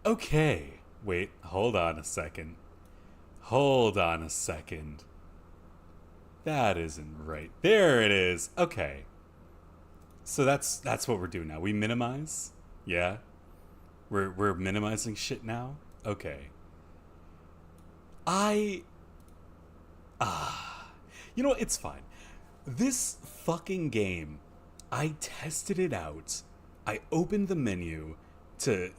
Okay. Wait, hold on a second. Hold on a second. That isn't right. There it is. Okay. So that's what we're doing now. We minimize? Yeah. We're minimizing shit now? Okay. I You know what? It's fine. This fucking game, I tested it out. I opened the menu to,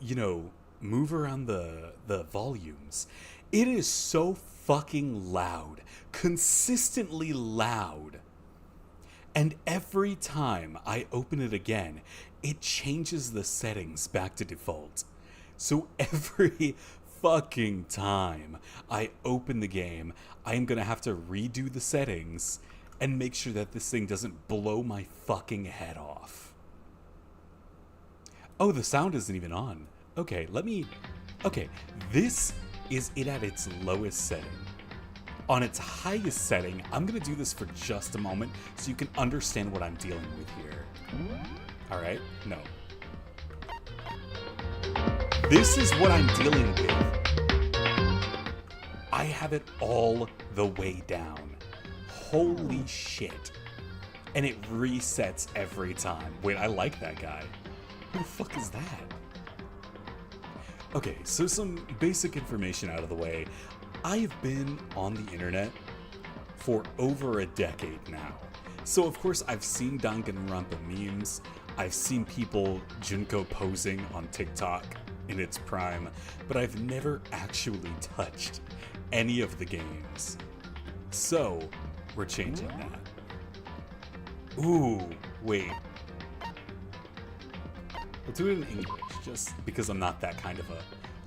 move around the volumes. It is so fucking loud, consistently loud. And every time I open it again, it changes the settings back to default. So every fucking time I open the game, I am gonna have to redo the settings and make sure that this thing doesn't blow my fucking head off. Oh, the sound isn't even on. Okay, Okay, this is it at its lowest setting. On its highest setting, I'm gonna do this for just a moment so you can understand what I'm dealing with here. Alright? No. This is what I'm dealing with. I have it all the way down. Holy shit. And it resets every time. Wait, I like that guy. Who the fuck is that? Okay, so some basic information out of the way. I've been on the internet for over a decade now. So of course I've seen Danganronpa memes, I've seen people Junko posing on TikTok in its prime, but I've never actually touched any of the games. So, we're changing that. Ooh, wait. We'll do it in English, just because I'm not that kind of a...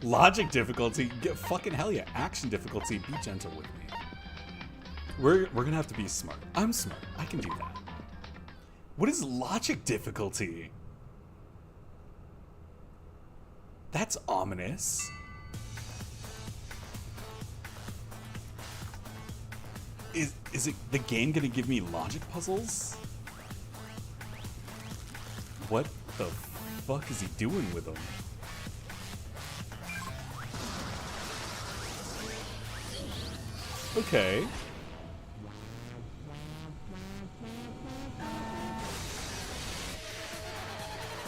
Logic difficulty? Fucking hell yeah. Action difficulty, be gentle with me. We're gonna have to be smart. I'm smart. I can do that. What is logic difficulty? That's ominous. Is it the game gonna give me logic puzzles? What the fuck is he doing with them? Okay.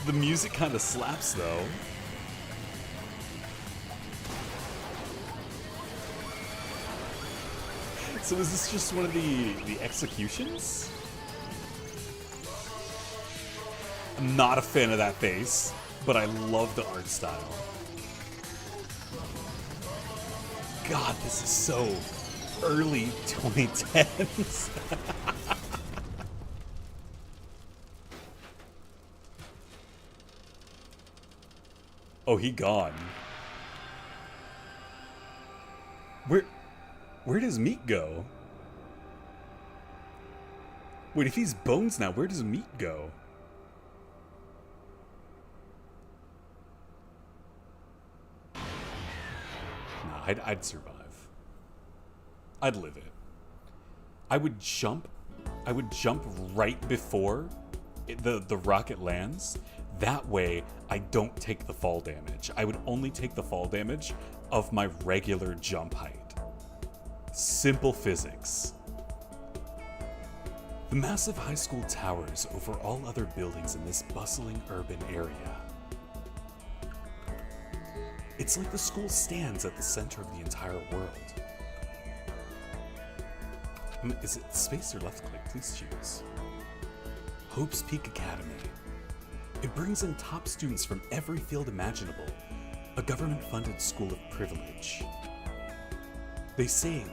The music kind of slaps, though. So is this just one of the executions? I'm not a fan of that face, but I love the art style. God, this is so early 2010s. Oh, he gone. Where does Meat go? Wait, if he's bones now, where does Meat go? Nah, I'd survive. I'd live it. I would jump right before the rocket lands. That way, I don't take the fall damage. I would only take the fall damage of my regular jump height. Simple physics. The massive high school towers over all other buildings in this bustling urban area. It's like the school stands at the center of the entire world. Is it space or left click? Please choose. Hope's Peak Academy. It brings in top students from every field imaginable, a government-funded school of privilege. They say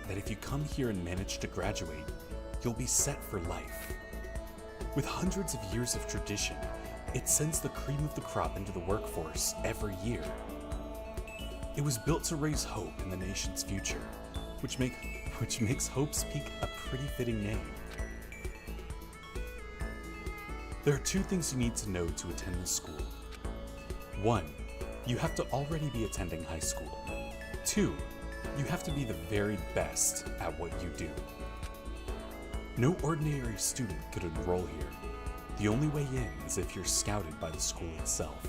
that if you come here and manage to graduate, you'll be set for life. With hundreds of years of tradition, it sends the cream of the crop into the workforce every year. It was built to raise hope in the nation's future, which makes Hope's Peak a pretty fitting name. There are two things you need to know to attend this school. 1, you have to already be attending high school. 2, you have to be the very best at what you do. No ordinary student could enroll here. The only way in is if you're scouted by the school itself.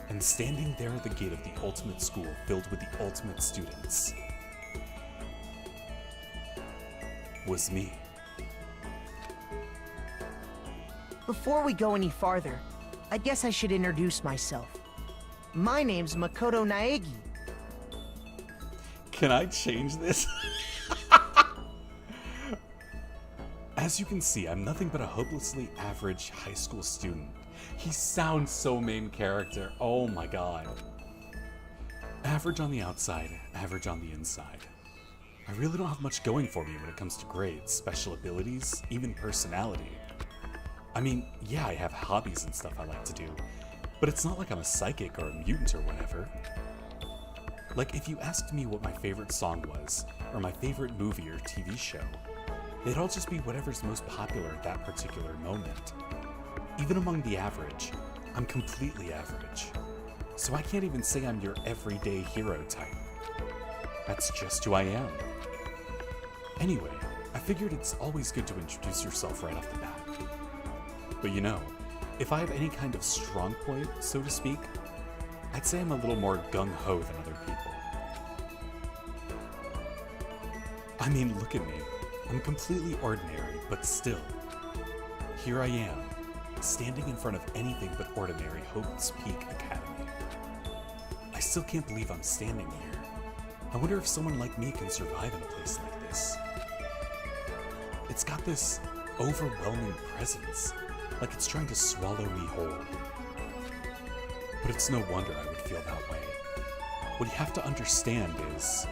And standing there at the gate of the ultimate school filled with the ultimate students was me. Before we go any farther, I guess I should introduce myself. My name's Makoto Naegi. Can I change this? As you can see, I'm nothing but a hopelessly average high school student. He sounds so main character. Oh my god. Average on the outside, average on the inside. I really don't have much going for me when it comes to grades, special abilities, even personality. I mean, yeah, I have hobbies and stuff I like to do, but it's not like I'm a psychic or a mutant or whatever. Like, if you asked me what my favorite song was, or my favorite movie or TV show, they'd all just be whatever's most popular at that particular moment. Even among the average, I'm completely average. So I can't even say I'm your everyday hero type. That's just who I am. Anyway, I figured it's always good to introduce yourself right off the bat. But you know, if I have any kind of strong point, so to speak, I'd say I'm a little more gung-ho than other people. I mean, look at me. I'm completely ordinary, but still. Here I am, standing in front of anything but ordinary Hope's Peak Academy. I still can't believe I'm standing here. I wonder if someone like me can survive in a place like this. It's got this overwhelming presence, like it's trying to swallow me whole. But it's no wonder I would feel that way. What you have to understand is,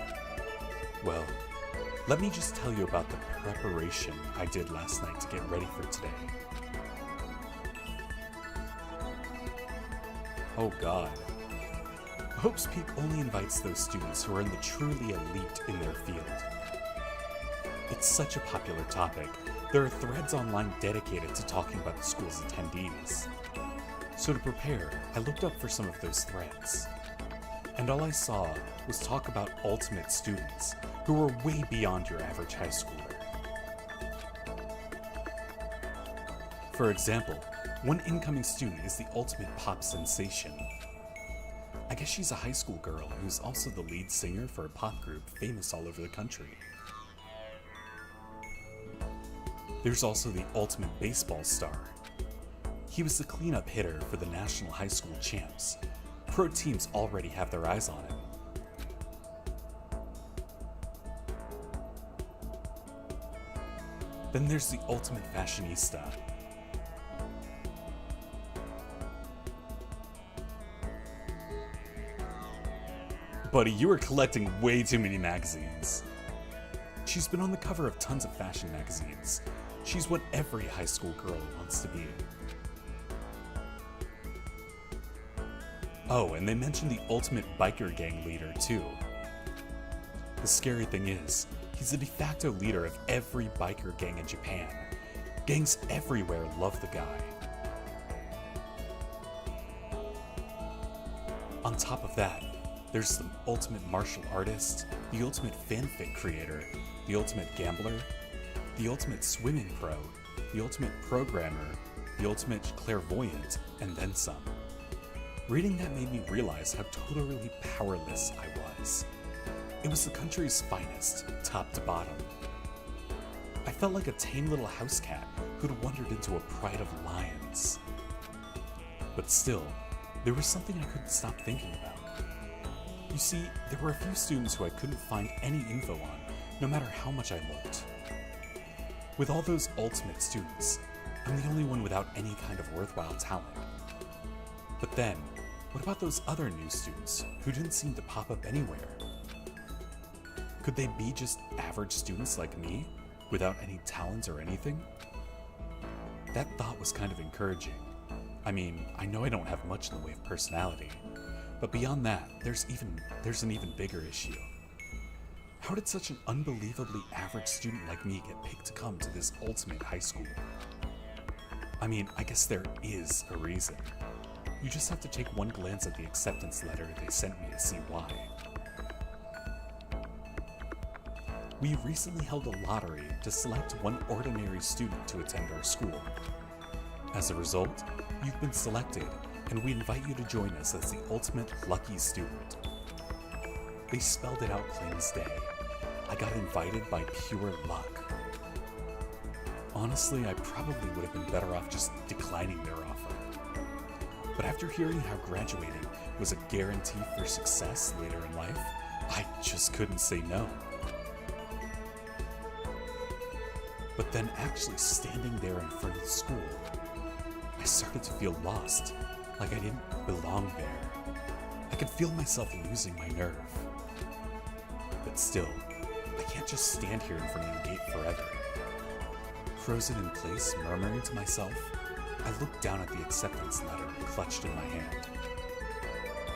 well, let me just tell you about the preparation I did last night to get ready for today. Oh god. Hope's Peak only invites those students who are in the truly elite in their field. It's such a popular topic. There are threads online dedicated to talking about the school's attendees. So to prepare, I looked up for some of those threads. And all I saw was talk about ultimate students who were way beyond your average high schooler. For example, one incoming student is the ultimate pop sensation. I guess she's a high school girl who's also the lead singer for a pop group famous all over the country. There's also the ultimate baseball star. He was the cleanup hitter for the National High School Champs. Pro teams already have their eyes on him. Then there's the ultimate fashionista. Buddy, you are collecting way too many magazines. She's been on the cover of tons of fashion magazines. She's what every high school girl wants to be. Oh, and they mentioned the ultimate biker gang leader, too. The scary thing is, he's the de facto leader of every biker gang in Japan. Gangs everywhere love the guy. On top of that, there's the ultimate martial artist, the ultimate fanfic creator, the ultimate gambler, the ultimate swimming pro, the ultimate programmer, the ultimate clairvoyant, and then some. Reading that made me realize how totally powerless I was. It was the country's finest, top to bottom. I felt like a tame little house cat who'd wandered into a pride of lions. But still, there was something I couldn't stop thinking about. You see, there were a few students who I couldn't find any info on, no matter how much I looked. With all those ultimate students, I'm the only one without any kind of worthwhile talent. But then, what about those other new students who didn't seem to pop up anywhere? Could they be just average students like me, without any talent or anything? That thought was kind of encouraging. I mean, I know I don't have much in the way of personality, but beyond that, there's an even bigger issue. How did such an unbelievably average student like me get picked to come to this ultimate high school? I mean, I guess there is a reason. You just have to take one glance at the acceptance letter they sent me to see why. We recently held a lottery to select one ordinary student to attend our school. As a result, you've been selected, and we invite you to join us as the ultimate lucky student. They spelled it out plain as day. I got invited by pure luck. Honestly, I probably would have been better off just declining their offer. But after hearing how graduating was a guarantee for success later in life, I just couldn't say no. But then actually standing there in front of the school, I started to feel lost, like I didn't belong there. I could feel myself losing my nerve. But still, I can't just stand here in front of the gate forever. Frozen in place, murmuring to myself, I looked down at the acceptance letter clutched in my hand.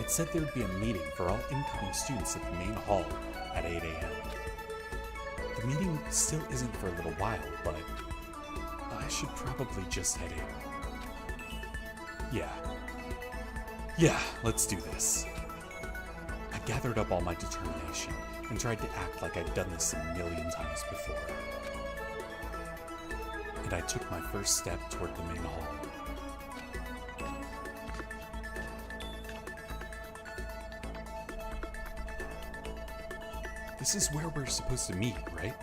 It said there would be a meeting for all incoming students at the main hall at 8 a.m. The meeting still isn't for a little while, but I should probably just head in. Yeah, let's do this. I gathered up all my determination and tried to act like I'd done this a million times before. And I took my first step toward the main hall. This is where we're supposed to meet, right?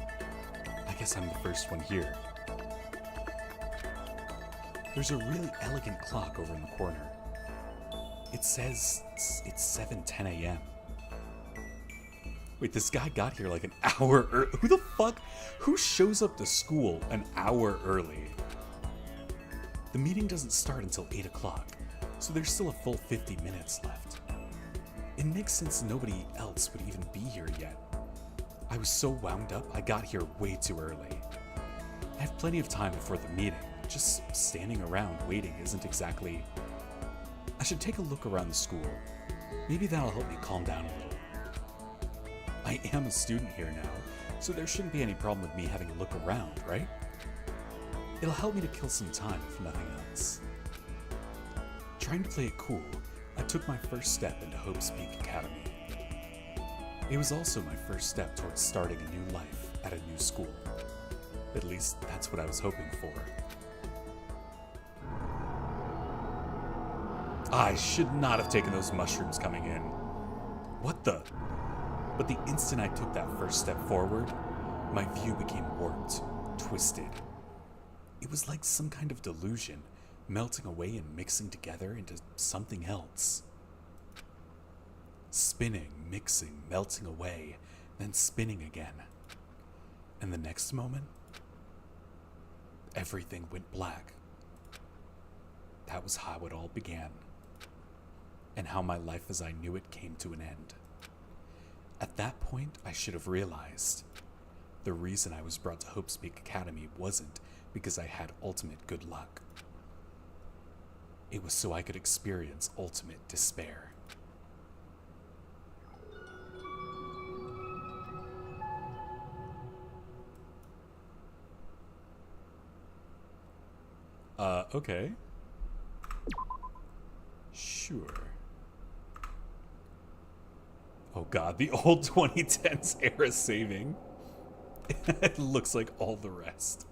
I guess I'm the first one here. There's a really elegant clock over in the corner. It says it's 7:10 a.m. Wait, this guy got here like an hour early. Who the fuck? Who shows up to school an hour early? The meeting doesn't start until 8 o'clock, so there's still a full 50 minutes left. It makes sense nobody else would even be here yet. I was so wound up, I got here way too early. I have plenty of time before the meeting. Just standing around waiting isn't exactly... I should take a look around the school. Maybe that'll help me calm down a little. I am a student here now, so there shouldn't be any problem with me having a look around, right? It'll help me to kill some time, if nothing else. Trying to play it cool, I took my first step into Hope's Peak Academy. It was also my first step towards starting a new life at a new school. At least, that's what I was hoping for. I should not have taken those mushrooms coming in. What the? But the instant I took that first step forward, my view became warped, twisted. It was like some kind of delusion, melting away and mixing together into something else. Spinning, mixing, melting away, then spinning again. And the next moment, everything went black. That was how it all began, and how my life as I knew it came to an end. At that point, I should have realized the reason I was brought to Hope's Peak Academy wasn't because I had ultimate good luck. It was so I could experience ultimate despair. Okay. Sure. Oh god, the old 2010s era saving. It looks like all the rest.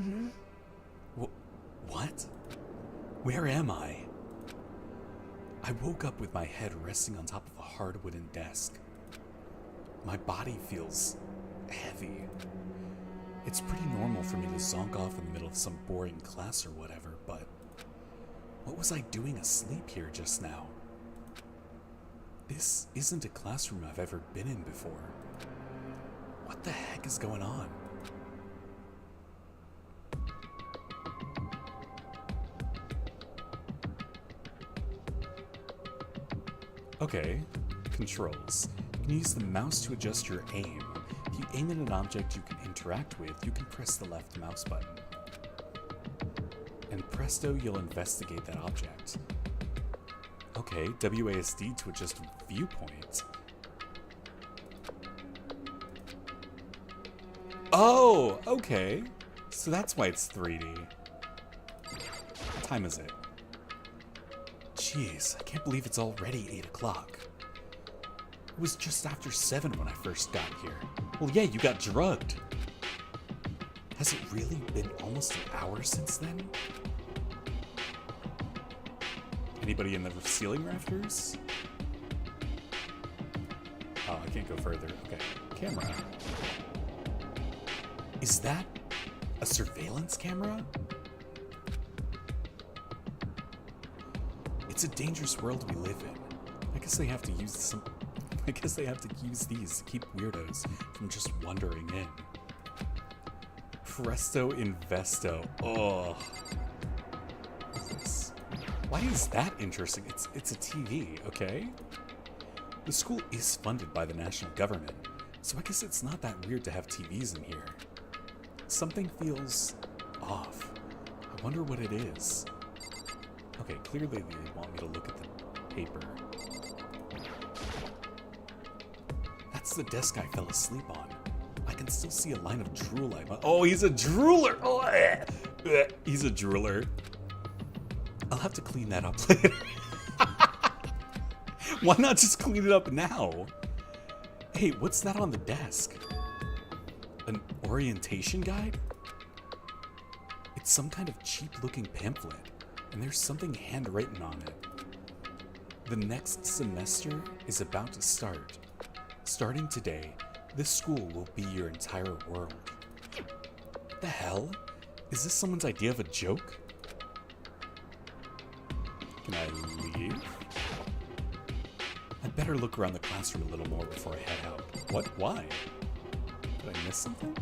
Mm-hmm. What? Where am I? I woke up with my head resting on top of a hard wooden desk. My body feels heavy. It's pretty normal for me to zonk off in the middle of some boring class or whatever, but what was I doing asleep here just now? This isn't a classroom I've ever been in before. What the heck is going on? Okay, controls. You can use the mouse to adjust your aim. If you aim at an object you can interact with, you can press the left mouse button. And presto, you'll investigate that object. Okay, WASD to adjust viewpoint. Oh, okay. So that's why it's 3D. What time is it? Jeez, I can't believe it's already 8 o'clock. It was just after 7 when I first got here. Well, yeah, you got drugged. Has it really been almost an hour since then? Anybody in the ceiling rafters? Oh, I can't go further. Okay. Camera. Is that a surveillance camera? It's a dangerous world we live in. I guess they have to use some... I guess they have to use these to keep weirdos from just wandering in. Presto Investo. Oh. What's this? Why is that interesting? It's a TV, okay? The school is funded by the national government, so I guess it's not that weird to have TVs in here. Something feels off. I wonder what it is. Okay, clearly they want me to look at the paper. That's the desk I fell asleep on. I can still see a line of drool. Oh, he's a drooler! Oh, he's a drooler. I'll have to clean that up later. Why not just clean it up now? Hey, what's that on the desk? An orientation guide? It's some kind of cheap-looking pamphlet, and there's something handwritten on it. The next semester is about to start. Starting today, this school will be your entire world. What the hell? Is this someone's idea of a joke? Can I leave? I better look around the classroom a little more before I head out. What? Why? Did I miss something?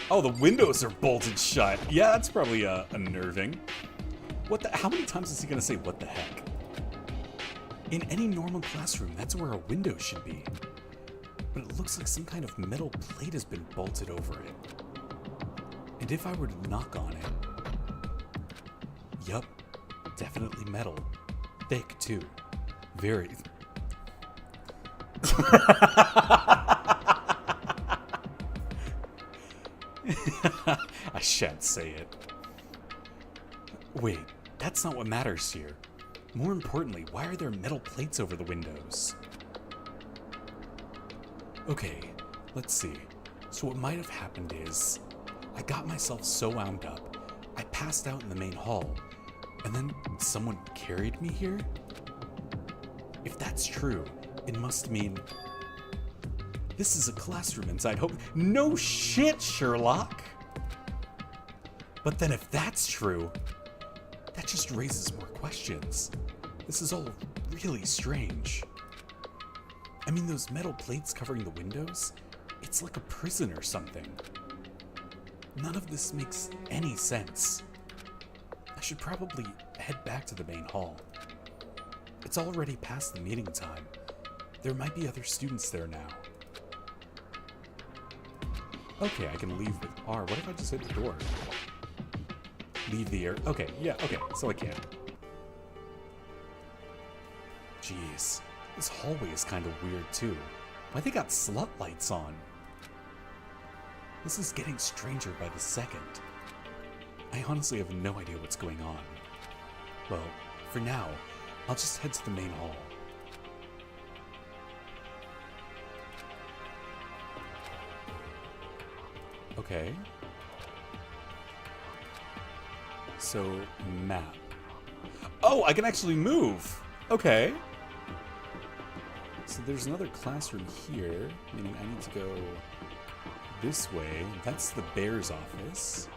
Oh, the windows are bolted shut. Yeah, that's probably unnerving. What the? How many times is he gonna say what the heck? In any normal classroom, that's where a window should be. But it looks like some kind of metal plate has been bolted over it. And if I were to knock on it... Yup, definitely metal. Thick, too. Very... I shan't say it. Wait, that's not what matters here. More importantly, why are there metal plates over the windows? Okay, let's see. So what might have happened is, I got myself so wound up, I passed out in the main hall, and then someone carried me here? If that's true, it must mean... This is a classroom inside Hope. No shit, Sherlock! But then if that's true, that just raises more questions. This is all really strange. I mean, those metal plates covering the windows, it's like a prison or something. None of this makes any sense. I should probably head back to the main hall. It's already past the meeting time. There might be other students there now. Okay, I can leave with R. What if I just hit the door? Leave the air. Okay, yeah, okay, so I can. Jeez, this hallway is kind of weird too. Why they got slut lights on? This is getting stranger by the second. I honestly have no idea what's going on. Well, for now, I'll just head to the main hall. Okay. So, map. Oh, I can actually move! Okay. So there's another classroom here, meaning I need to go this way. That's the bear's office.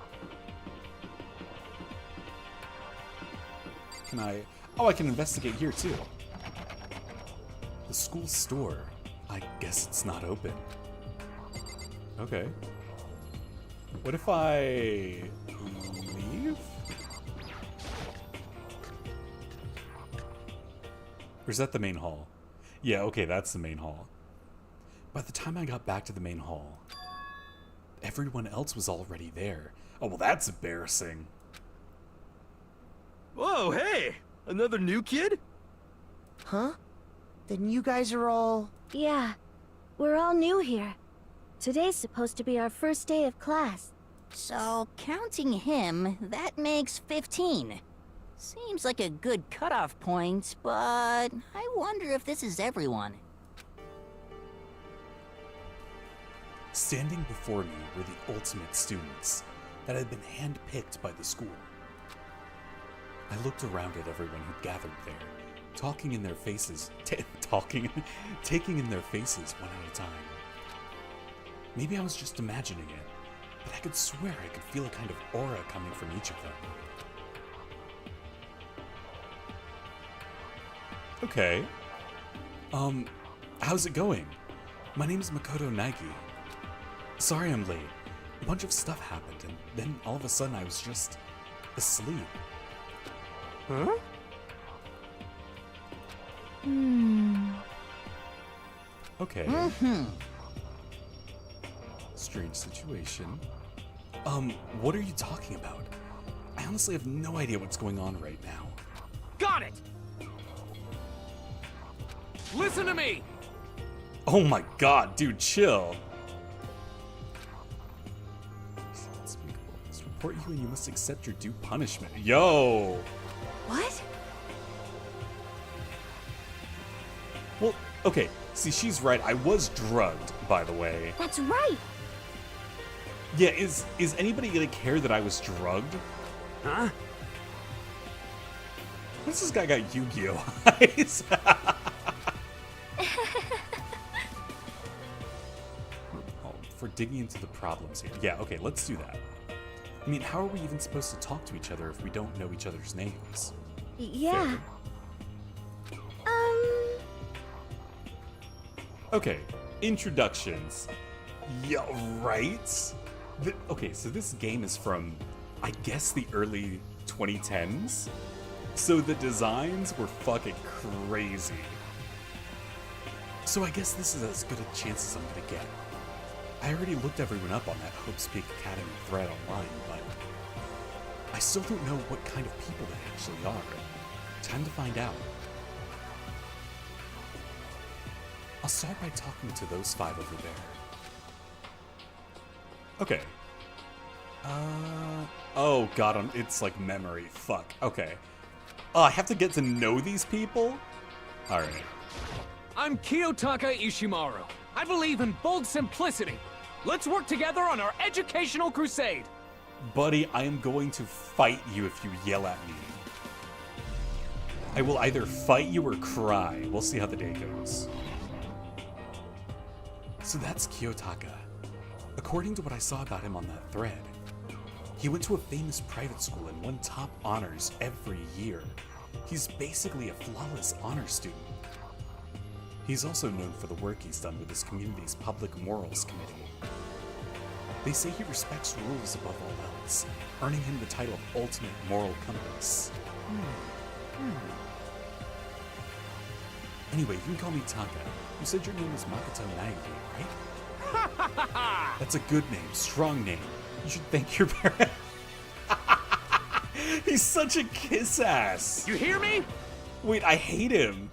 Can I... Oh, I can investigate here too. The school store. I guess it's not open. Okay. What if I leave? Or is that the main hall? Yeah, okay, that's the main hall. By the time I got back to the main hall, everyone else was already there. Oh, well, that's embarrassing. Whoa, hey! Another new kid? Huh? Then you guys are all... Yeah, we're all new here. Today's supposed to be our first day of class. So, counting him, that makes 15. Seems like a good cutoff point, but I wonder if this is everyone. Standing before me were the ultimate students that had been handpicked by the school. I looked around at everyone who gathered there, taking in their faces one at a time. Maybe I was just imagining it, but I could swear I could feel a kind of aura coming from each of them. Okay. How's it going? My name's Makoto Naegi. Sorry I'm late. A bunch of stuff happened, and then all of a sudden I was just asleep. Huh? Okay. Strange situation. What are you talking about? I honestly have no idea what's going on right now. Got it! Listen to me! Oh my god, dude, chill. Let's report you and you must accept your due punishment. Yo! What? Well, okay, see, she's right. I was drugged, by the way. That's right. Yeah, is anybody gonna care that I was drugged? Huh? What's this guy got Yu-Gi-Oh eyes? Oh, for digging into the problems here. Yeah, okay, let's do that. I mean, how are we even supposed to talk to each other if we don't know each other's names? Yeah. Okay, introductions. Yeah, right? Okay, so this game is from, I guess, the early 2010s. So the designs were fucking crazy. So I guess this is as good a chance as I'm gonna get. I already looked everyone up on that Hope's Peak Academy thread online, but I still don't know what kind of people they actually are. Time to find out. I'll start by talking to those 5 over there. Okay. Oh god, it's like memory. Fuck. Okay. Oh, I have to get to know these people? Alright. I'm Kiyotaka Ishimaru. I believe in bold simplicity. Let's work together on our educational crusade. Buddy, I am going to fight you if you yell at me. I will either fight you or cry. We'll see how the day goes. So that's Kiyotaka. According to what I saw about him on that thread, he went to a famous private school and won top honors every year. He's basically a flawless honor student. He's also known for the work he's done with his community's public morals committee. They say he respects rules above all else, earning him the title of Ultimate Moral Compass. Anyway, you can call me Taka. You said your name was Makoto Naegi, right? That's a good name, strong name. You should thank your parents. He's such a kiss-ass. You hear me? Wait, I hate him.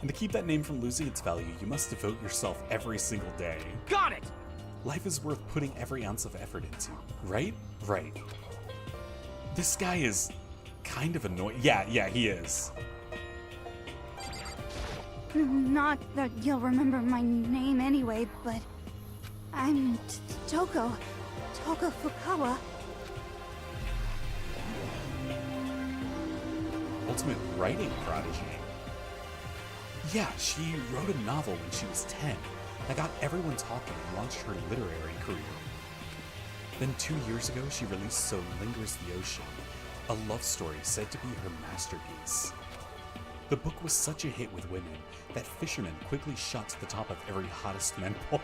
And to keep that name from losing its value, you must devote yourself every single day. Got it! Life is worth putting every ounce of effort into, right? Right. This guy is kind of annoying. Yeah, he is. Not that you'll remember my name anyway, but I'm Toko Fukawa. Ultimate writing prodigy. Yeah, she wrote a novel when she was 10 that got everyone talking and launched her literary career. Then 2 years ago, she released So Lingers the Ocean, a love story said to be her masterpiece. The book was such a hit with women that fishermen quickly shot to the top of every hottest men poll.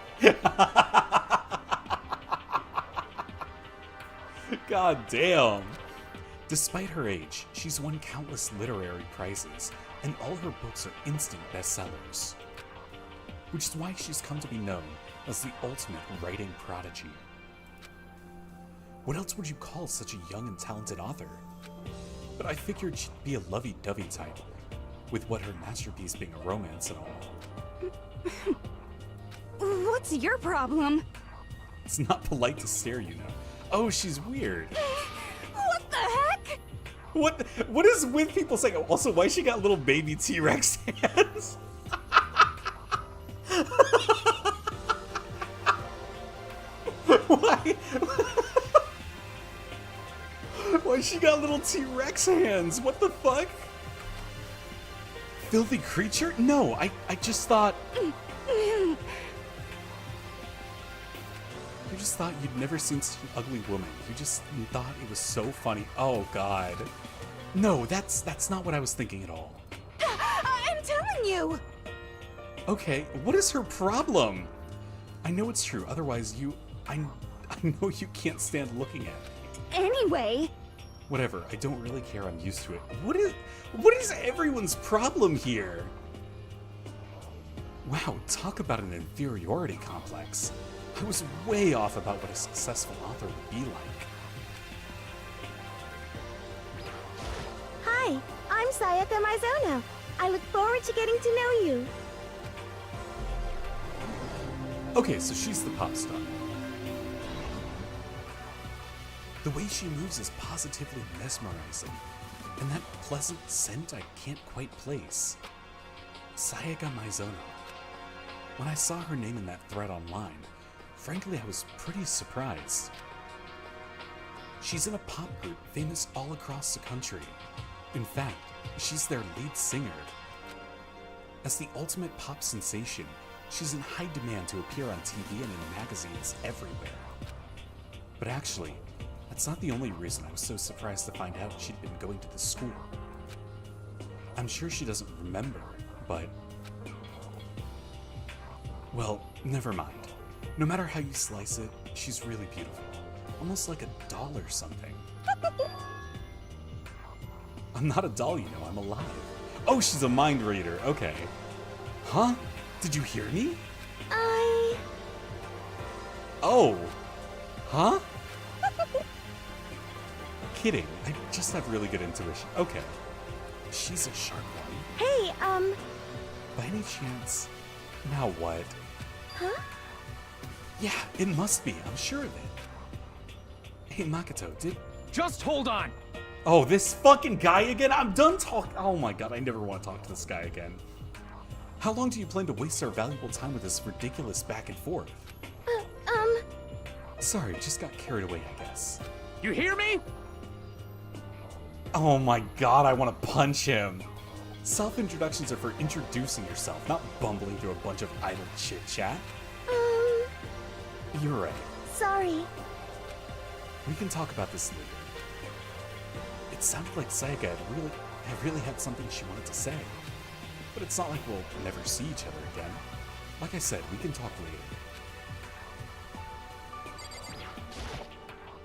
God damn. Despite her age, she's won countless literary prizes, and all her books are instant bestsellers. Which is why she's come to be known as the ultimate writing prodigy. What else would you call such a young and talented author? But I figured she'd be a lovey-dovey type, with what her masterpiece being a romance and all. What's your problem? It's not polite to stare, you know. Oh, she's weird. What the heck? What is with people saying? Also, why she got little baby T-Rex hands? Why? Why she got little T-Rex hands? What the fuck? Filthy creature? No, I just thought... You just thought you'd never seen such an ugly woman. You just thought it was so funny. Oh, God. No, that's not what I was thinking at all. I'm telling you! Okay, what is her problem? I know it's true, otherwise I know you can't stand looking at it. Anyway... Whatever, I don't really care, I'm used to it. What is everyone's problem here? Wow, talk about an inferiority complex. I was way off about what a successful author would be like. Hi, I'm Sayaka Mizono. I look forward to getting to know you. Okay, so she's the pop star. The way she moves is positively mesmerizing, and that pleasant scent I can't quite place. Sayaka Mizono. When I saw her name in that thread online, frankly I was pretty surprised. She's in a pop group famous all across the country. In fact, she's their lead singer. As the ultimate pop sensation, she's in high demand to appear on TV and in magazines everywhere. But actually, that's not the only reason I was so surprised to find out she'd been going to the school. I'm sure she doesn't remember, but... well, never mind. No matter how you slice it, she's really beautiful. Almost like a doll or something. I'm not a doll, you know, I'm alive. Oh, she's a mind reader, okay. Huh? Did you hear me? Oh. Huh? Kidding, I just have really good intuition. Okay. She's a sharp one. Hey, By any chance, now what? huh? Yeah, it must be, I'm sure of it. Hey, Makoto, Just hold on! Oh, this fucking guy again? I'm done talking. Oh my god, I never want to talk to this guy again. How long do you plan to waste our valuable time with this ridiculous back and forth? Sorry, just got carried away, I guess. You hear me? Oh my god, I want to punch him. Self-introductions are for introducing yourself, not bumbling through a bunch of idle chit-chat. You're right. Sorry. We can talk about this later. It sounded like Sayaka really had something she wanted to say. But it's not like we'll never see each other again. Like I said, we can talk later.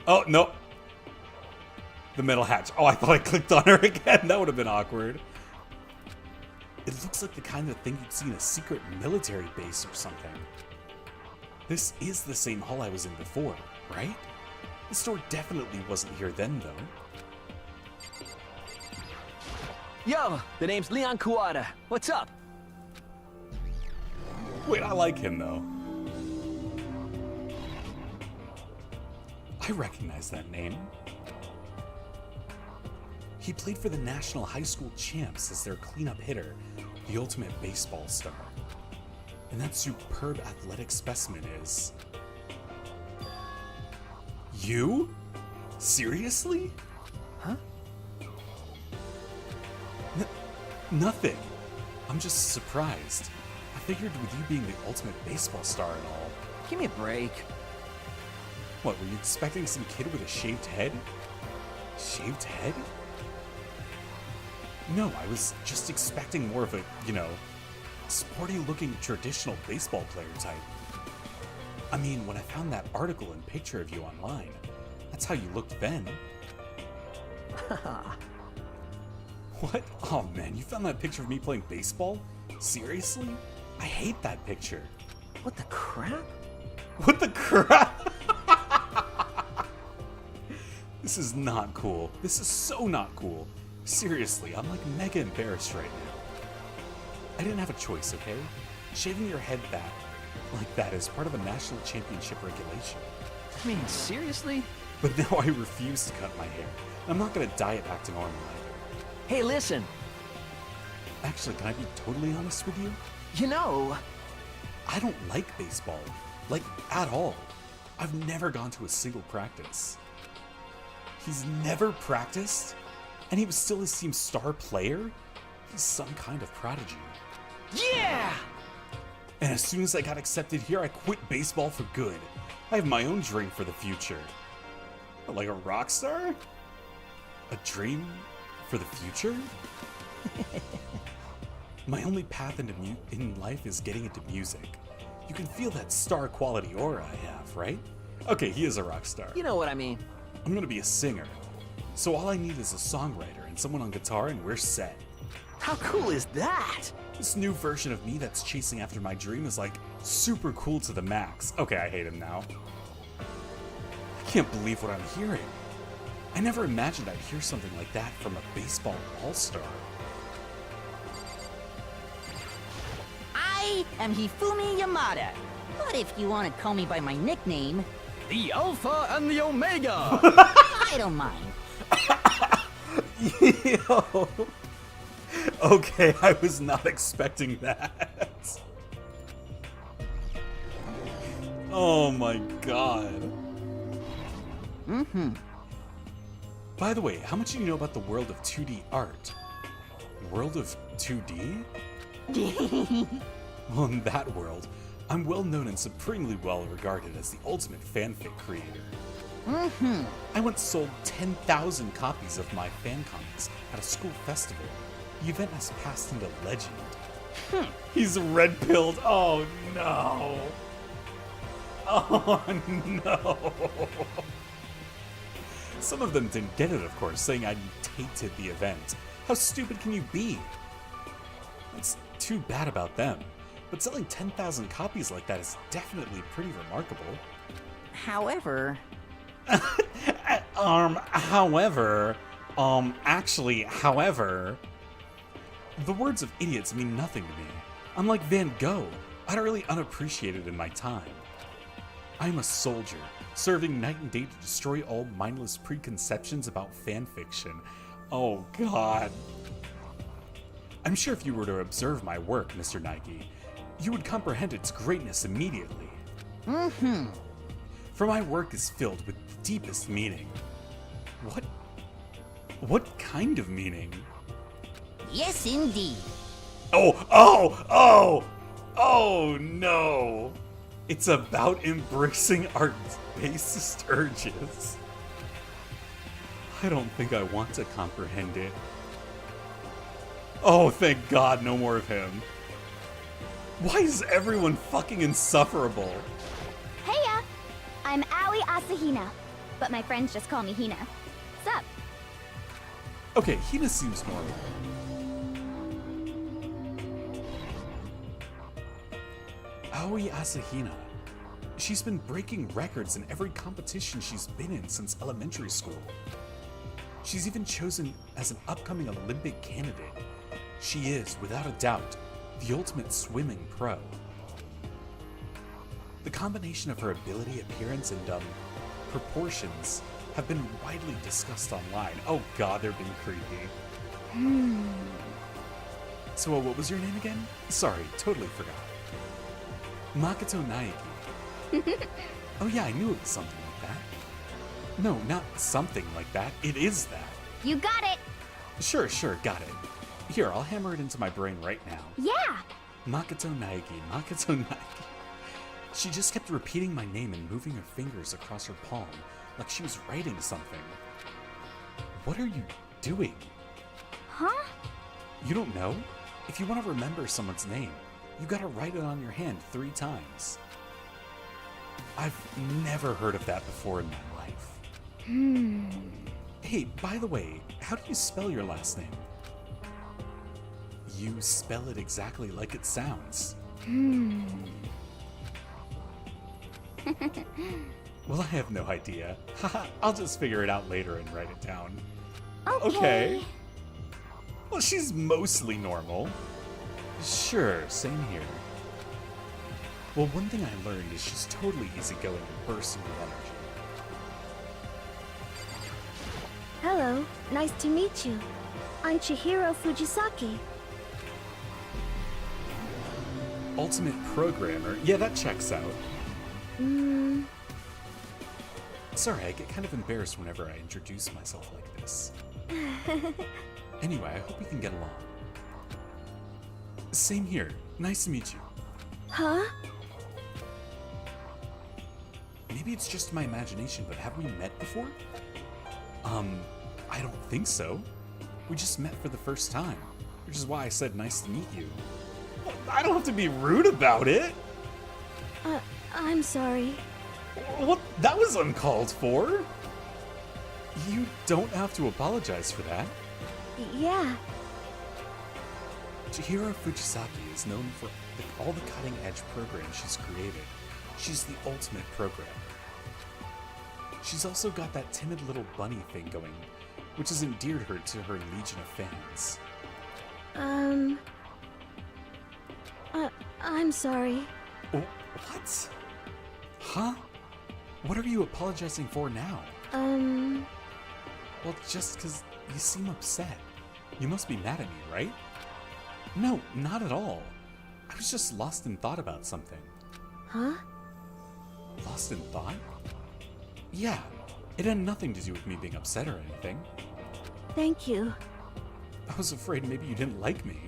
Oh, no. The metal hatch. Oh, I thought I clicked on her again. That would have been awkward. It looks like the kind of thing you'd see in a secret military base or something. This is the same hall I was in before, right? The store definitely wasn't here then, though. Yo, the name's Leon Kuwata. What's up? Wait, I like him, though. I recognize that name. He played for the National High School Champs as their cleanup hitter, the ultimate baseball star. And that superb athletic specimen is... you? Seriously? Huh? Nothing. I'm just surprised. I figured with you being the ultimate baseball star and all. Give me a break. What, were you expecting some kid with a shaved head? Shaved head? No, I was just expecting more of a, you know, sporty-looking traditional baseball player type. I mean, when I found that article and picture of you online, that's how you looked then. What? Oh man, you found that picture of me playing baseball? Seriously? I hate that picture. What the crap? What the crap? This is not cool. This is so not cool. Seriously, I'm like mega embarrassed right now. I didn't have a choice, okay? Shaving your head back like that is part of a national championship regulation. I mean, seriously? But now I refuse to cut my hair. I'm not gonna dye it back to normal either. Hey, listen. Actually, can I be totally honest with you? You know, I don't like baseball. Like, at all. I've never gone to a single practice. He's never practiced? And he was still his team's star player? He's some kind of prodigy. Yeah! And as soon as I got accepted here, I quit baseball for good. I have my own dream for the future. Like a rock star? A dream for the future? My only path in life is getting into music. You can feel that star quality aura I have, right? Okay, he is a rock star. You know what I mean. I'm gonna be a singer. So all I need is a songwriter and someone on guitar and we're set. How cool is that? This new version of me that's chasing after my dream is like super cool to the max. Okay, I hate him now. I can't believe what I'm hearing. I never imagined I'd hear something like that from a baseball all-star. I am Hifumi Yamada. But if you want to call me by my nickname, The Alpha and the Omega! I don't mind. Yo. Okay, I was not expecting that. Oh my god. By the way, how much do you know about the world of 2D art? World of 2D? Well, in that world, I'm well known and supremely well regarded as the ultimate fanfic creator. I once sold 10,000 copies of my fan comics at a school festival. The event has passed into legend. He's red-pilled. Oh no. Oh no. Some of them didn't get it, of course, saying I tainted the event. How stupid can you be? That's too bad about them. But selling 10,000 copies like that is definitely pretty remarkable. However, However, the words of idiots mean nothing to me. I'm like Van Gogh, utterly unappreciated in my time. I'm a soldier, serving night and day to destroy all mindless preconceptions about fanfiction. Oh god. I'm sure if you were to observe my work, Mr. Nike, you would comprehend its greatness immediately. For my work is filled with the deepest meaning. What kind of meaning? yes indeed. Oh no! It's about embracing our basest urges. I don't think I want to comprehend it. Oh, thank God, no more of him. Why is everyone fucking insufferable? Heya! I'm Aoi Asahina, but my friends just call me Hina. Sup? Okay, Hina seems normal. Aoi Asahina. She's been breaking records in every competition she's been in since elementary school. She's even chosen as an upcoming Olympic candidate. She is, without a doubt, the ultimate swimming pro. The combination of her ability, appearance, and proportions have been widely discussed online. Oh god, they're being creepy. So what was your name again? Sorry, totally forgot. Makoto Naegi. Oh yeah, I knew it was something like that. No, not something like that. It is that. You got it! Sure, got it. Here, I'll hammer it into my brain right now. Yeah! Makoto Naegi, Makoto Naegi. She just kept repeating my name and moving her fingers across her palm, like she was writing something. What are you doing? Huh? You don't know? If you want to remember someone's name, you gotta write it on your hand 3 times. I've never heard of that before in my life. Hey, by the way, how do you spell your last name? You spell it exactly like it sounds. Well, I have no idea. Haha, I'll just figure it out later and write it down. Okay. Well, she's mostly normal. Sure, same here. Well, one thing I learned is she's totally easygoing and bursting with energy. Hello, nice to meet you. I'm Chihiro Fujisaki. Ultimate programmer. Yeah, that checks out. Sorry, I get kind of embarrassed whenever I introduce myself like this. Anyway, I hope we can get along. Same here. Nice to meet you. Huh? Maybe it's just my imagination, but have we met before? I don't think so. We just met for the first time, which is why I said nice to meet you. Well, I don't have to be rude about it. I'm sorry. What? That was uncalled for. You don't have to apologize for that. Yeah. Chihiro Fujisaki is known for all the cutting-edge programs she's created. She's the ultimate programmer. She's also got that timid little bunny thing going, which has endeared her to her legion of fans. I'm sorry. Oh, what? Huh? What are you apologizing for now? Well, just because you seem upset. You must be mad at me, right? No, not at all. I was just lost in thought about something. Huh? Lost in thought? Yeah, it had nothing to do with me being upset or anything. Thank you. I was afraid maybe you didn't like me.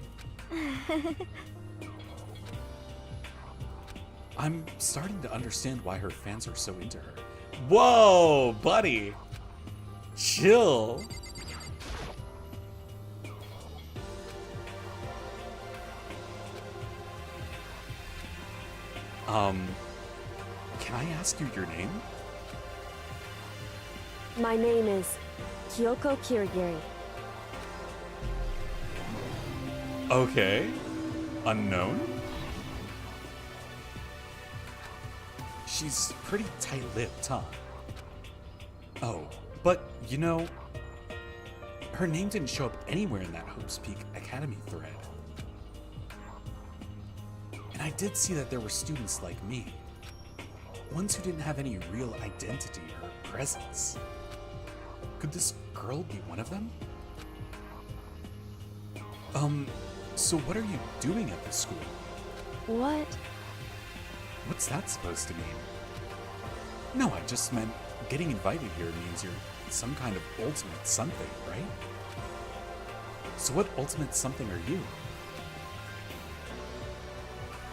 I'm starting to understand why her fans are so into her. Whoa, buddy! Chill! Can I ask you your name? My name is Kyoko Kirigiri. Okay. Unknown? She's pretty tight-lipped, huh? Oh, but, you know, her name didn't show up anywhere in that Hope's Peak Academy thread. And I did see that there were students like me. Ones who didn't have any real identity or presence. Could this girl be one of them? So what are you doing at this school? What? What's that supposed to mean? No, I just meant getting invited here means you're some kind of ultimate something, right? So what ultimate something are you?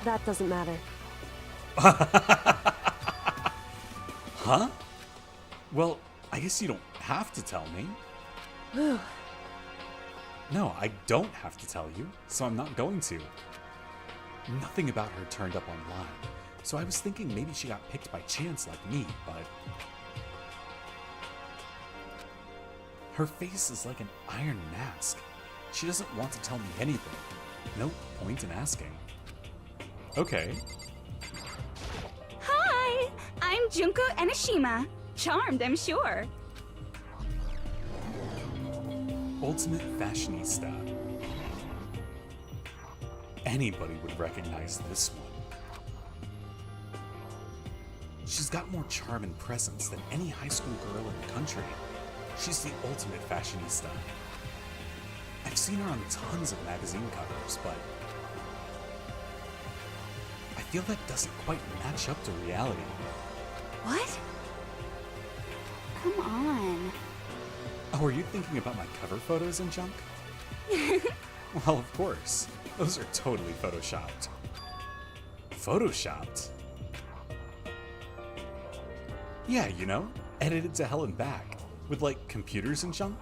That doesn't matter. Huh? Well, I guess you don't have to tell me. No, I don't have to tell you, so I'm not going to. Nothing about her turned up online, so I was thinking maybe she got picked by chance like me, but... Her face is like an iron mask. She doesn't want to tell me anything. No point in asking. Okay. Hi! I'm Junko Enoshima. Charmed, I'm sure. Ultimate fashionista. Anybody would recognize this one. She's got more charm and presence than any high school girl in the country. She's the ultimate fashionista. I've seen her on tons of magazine covers, but I feel that doesn't quite match up to reality. What? Come on. Oh, are you thinking about my cover photos and junk? Well, of course. Those are totally photoshopped. Photoshopped? Yeah, you know, edited to hell and back, with like computers and junk.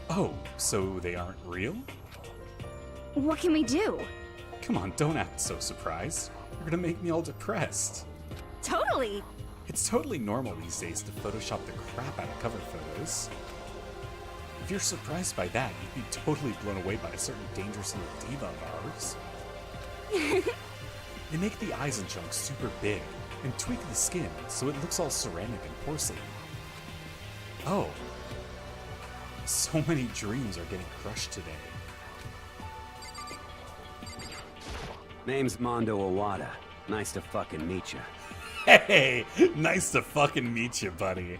Oh, so they aren't real? What can we do? Come on, don't act so surprised. You're gonna make me all depressed. Totally. It's totally normal these days to Photoshop the crap out of cover photos. If you're surprised by that, you'd be totally blown away by a certain dangerous little diva of ours. They make the eyes and junk super big, and tweak the skin so it looks all ceramic and porcelain. Oh. So many dreams are getting crushed today. Name's Mondo Owada. Nice to fucking meet ya. Hey, nice to fucking meet you, buddy.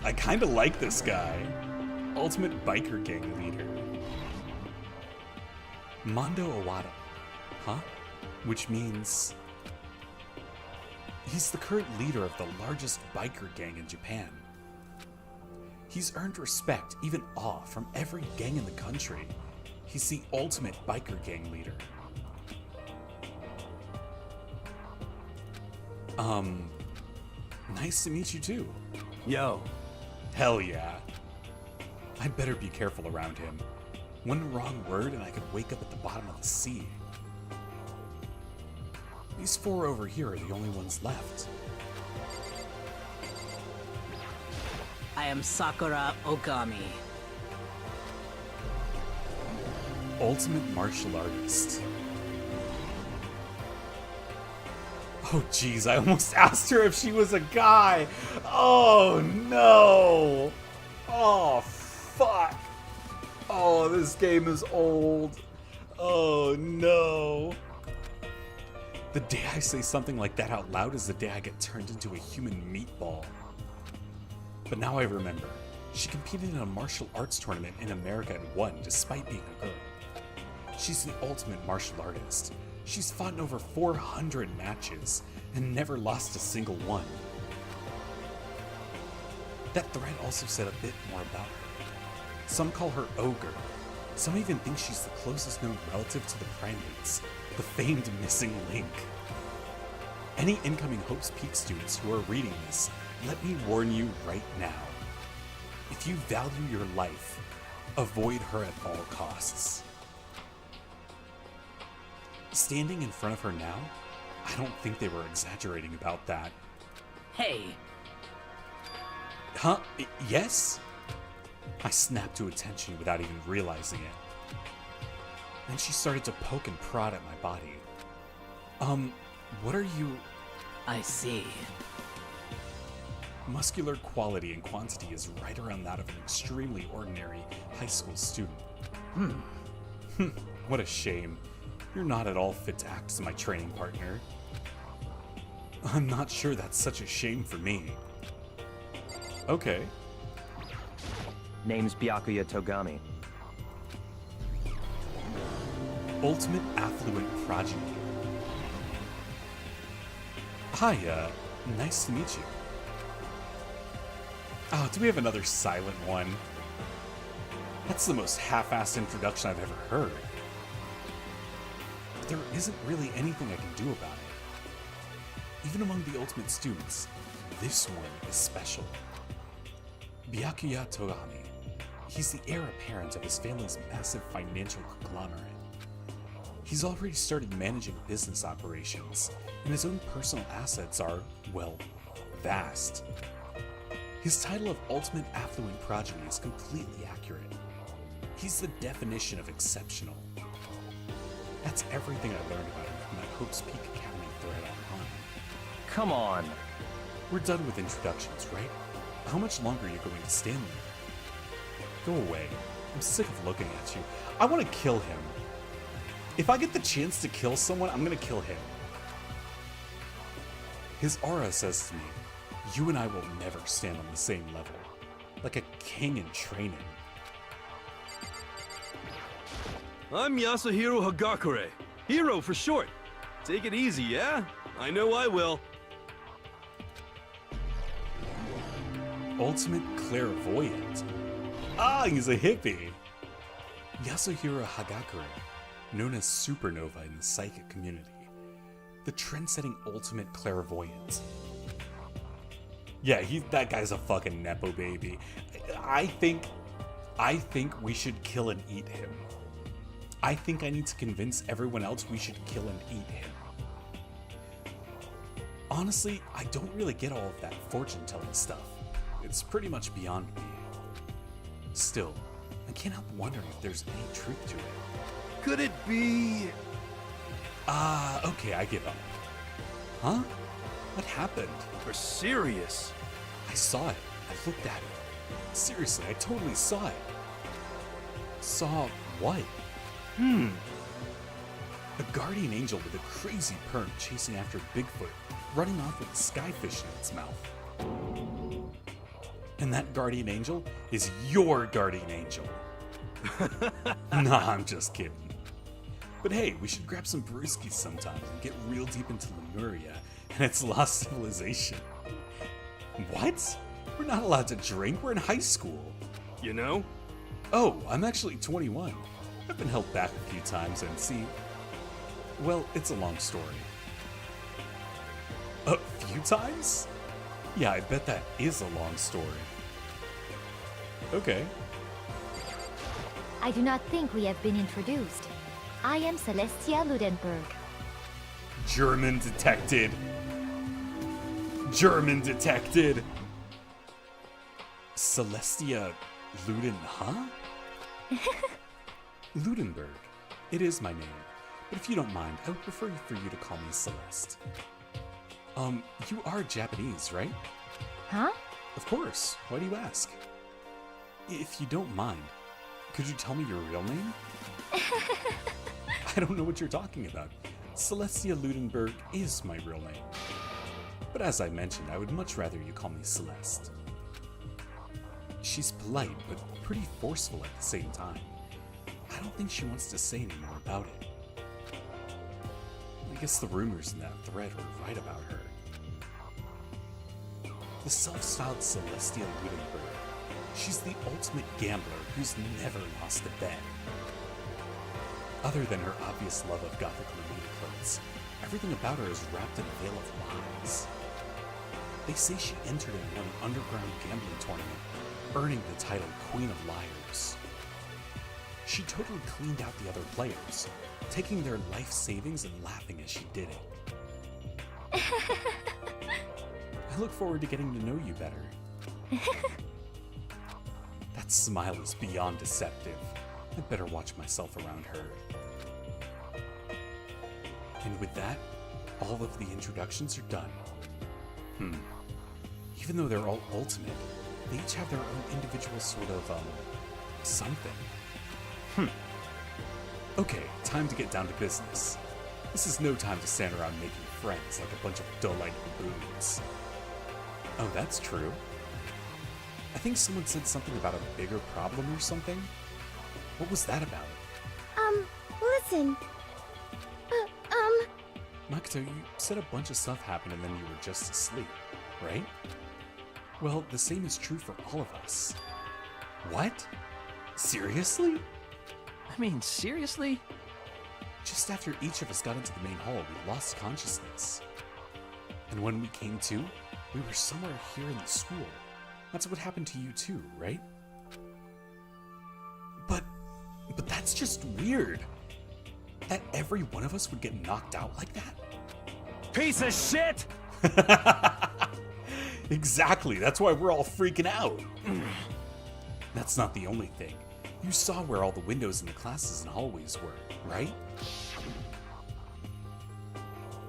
I kinda like this guy. Ultimate biker gang leader. Mondo Owada. Huh? Which means... He's the current leader of the largest biker gang in Japan. He's earned respect, even awe, from every gang in the country. He's the ultimate biker gang leader. Nice to meet you too. Yo. Hell yeah. I'd better be careful around him. One wrong word and I could wake up at the bottom of the sea. These four over here are the only ones left. I am Sakura Okami. Ultimate martial artist. Oh jeez, I almost asked her if she was a guy. Oh no. Oh fuck. Oh, this game is old. Oh no. The day I say something like that out loud is the day I get turned into a human meatball. But now I remember. She competed in a martial arts tournament in America and won, despite being a girl. She's the ultimate martial artist. She's fought in over 400 matches and never lost a single one. That thread also said a bit more about her. Some call her Ogre. Some even think she's the closest known relative to the primates, the famed missing link. Any incoming Hope's Peak students who are reading this, let me warn you right now. If you value your life, avoid her at all costs. Standing in front of her now, I don't think they were exaggerating about that. Hey. Huh? Yes? I snapped to attention without even realizing it. Then she started to poke and prod at my body. What are you... I see. Muscular quality and quantity is right around that of an extremely ordinary high school student. What a shame. You're not at all fit to act as my training partner. I'm not sure that's such a shame for me. Okay. Name's Byakuya Togami. Ultimate affluent progeny. Hi, nice to meet you. Oh, do we have another silent one? That's the most half-assed introduction I've ever heard. But there isn't really anything I can do about it. Even among the ultimate students, this one is special. Byakuya Togami. He's the heir apparent of his family's massive financial conglomerate. He's already started managing business operations, and his own personal assets are, well, vast. His title of Ultimate Affluent Progeny is completely accurate. He's the definition of exceptional. That's everything I learned about him from that Hope's Peak Academy thread online. Come on. We're done with introductions, right? How much longer are you going to stand there? Go away. I'm sick of looking at you. I want to kill him. If I get the chance to kill someone, I'm going to kill him. His aura says to me, you and I will never stand on the same level. Like a king in training. I'm Yasuhiro Hagakure. Hero for short. Take it easy, yeah? I know I will. Ultimate clairvoyant. Ah, he's a hippie. Yasuhiro Hagakure, known as Supernova in the psychic community. The trend-setting ultimate clairvoyant. Yeah, that guy's a fucking nepo baby. I think we should kill and eat him. I think I need to convince everyone else we should kill and eat him. Honestly, I don't really get all of that fortune-telling stuff. It's pretty much beyond me. Still, I can't help wondering if there's any truth to it. Could it be... Okay, I give up. Huh? What happened? You're serious? I saw it. I looked at it. Seriously, I totally saw it. Saw what? A guardian angel with a crazy perm chasing after Bigfoot, running off with a skyfish in its mouth. And that guardian angel is your guardian angel. Nah, I'm just kidding. But hey, we should grab some brewskis sometime and get real deep into Lemuria and it's lost civilization. What? We're not allowed to drink. We're in high school. You know? Oh, I'm actually 21. I've been held back a few times and see... Well, it's a long story. A few times? Yeah, I bet that is a long story. Okay. I do not think we have been introduced. I am Celestia Ludenberg. German detected. German detected. Celestia Luden, huh? Ludenberg. It is my name. But if you don't mind, I would prefer for you to call me Celeste. You are Japanese, right? Huh? Of course. Why do you ask? If you don't mind, could you tell me your real name? I don't know what you're talking about. Celestia Ludenberg is my real name. But as I mentioned, I would much rather you call me Celeste. She's polite, but pretty forceful at the same time. I don't think she wants to say any more about it. I guess the rumors in that thread are right about her. The self-styled Celestia Ludenberg. She's the ultimate gambler who's never lost a bet. Other than her obvious love of gothic Lolita clothes, everything about her is wrapped in a veil of lies. They say she entered and won an underground gambling tournament, earning the title Queen of Liars. She totally cleaned out the other players, taking their life savings and laughing as she did it. I look forward to getting to know you better. That smile is beyond deceptive. I'd better watch myself around her. And with that, all of the introductions are done. Even though they're all ultimate, they each have their own individual sort of, something. Okay, time to get down to business. This is no time to stand around making friends like a bunch of dull-eyed baboons. Oh, that's true. I think someone said something about a bigger problem or something. What was that about? Listen. Makoto, you said a bunch of stuff happened and then you were just asleep, right? Well, the same is true for all of us. What? Seriously? I mean, seriously? Just after each of us got into the main hall, we lost consciousness. And when we came to, we were somewhere here in the school. That's what happened to you too, right? But that's just weird. That every one of us would get knocked out like that? Piece of shit! Exactly, that's why we're all freaking out. That's not the only thing. You saw where all the windows in the classes and hallways were, right?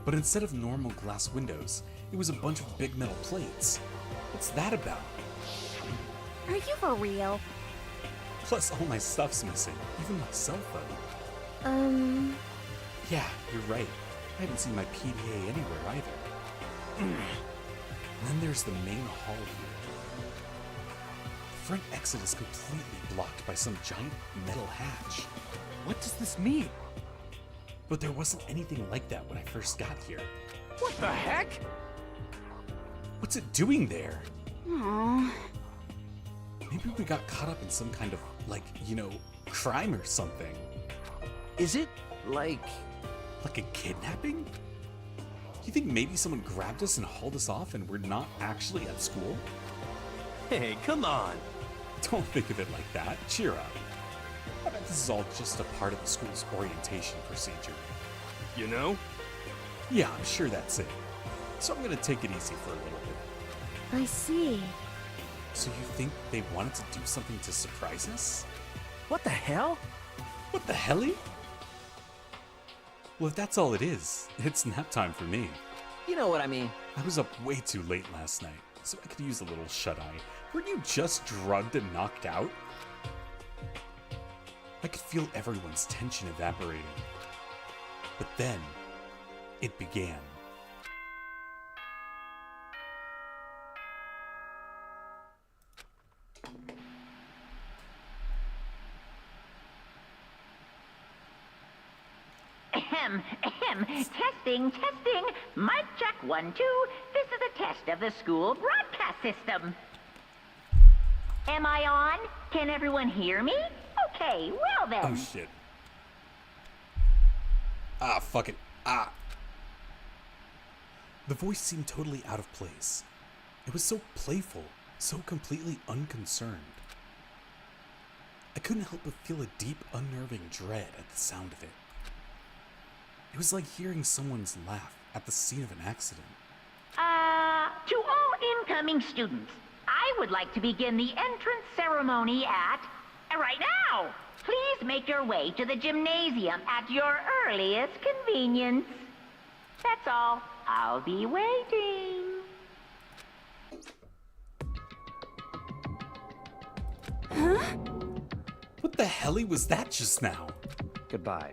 But instead of normal glass windows, it was a bunch of big metal plates. What's that about? Are you for real? Plus, all my stuff's missing, even my cell phone. Yeah, you're right. I haven't seen my PDA anywhere either. And then there's the main hall here. The front exit is completely blocked by some giant metal hatch. What does this mean? But there wasn't anything like that when I first got here. What the heck? What's it doing there? Aww. Maybe we got caught up in some kind of, crime or something. Is it like... Like a kidnapping? You think maybe someone grabbed us and hauled us off and we're not actually at school? Hey, come on. Don't think of it like that. Cheer up. I bet this is all just a part of the school's orientation procedure. You know? Yeah, I'm sure that's it. So I'm gonna take it easy for a little bit. I see. So you think they wanted to do something to surprise us? What the hell? What the helly? Well, if that's all it is, it's nap time for me. You know what I mean. I was up way too late last night, so I could use a little shut-eye. Weren't you just drugged and knocked out? I could feel everyone's tension evaporating. But then, it began. Ahem, ahem. Testing, testing. Mic check 1, 2. This is a test of the school broadcast system. Am I on? Can everyone hear me? Okay, well then. Oh shit. Ah, fuck it. Ah. The voice seemed totally out of place. It was so playful, so completely unconcerned. I couldn't help but feel a deep, unnerving dread at the sound of it. It was like hearing someone's laugh at the scene of an accident. To all incoming students, I would like to begin the entrance ceremony at... right now! Please make your way to the gymnasium at your earliest convenience. That's all. I'll be waiting. Huh? What the helly was that just now? Goodbye.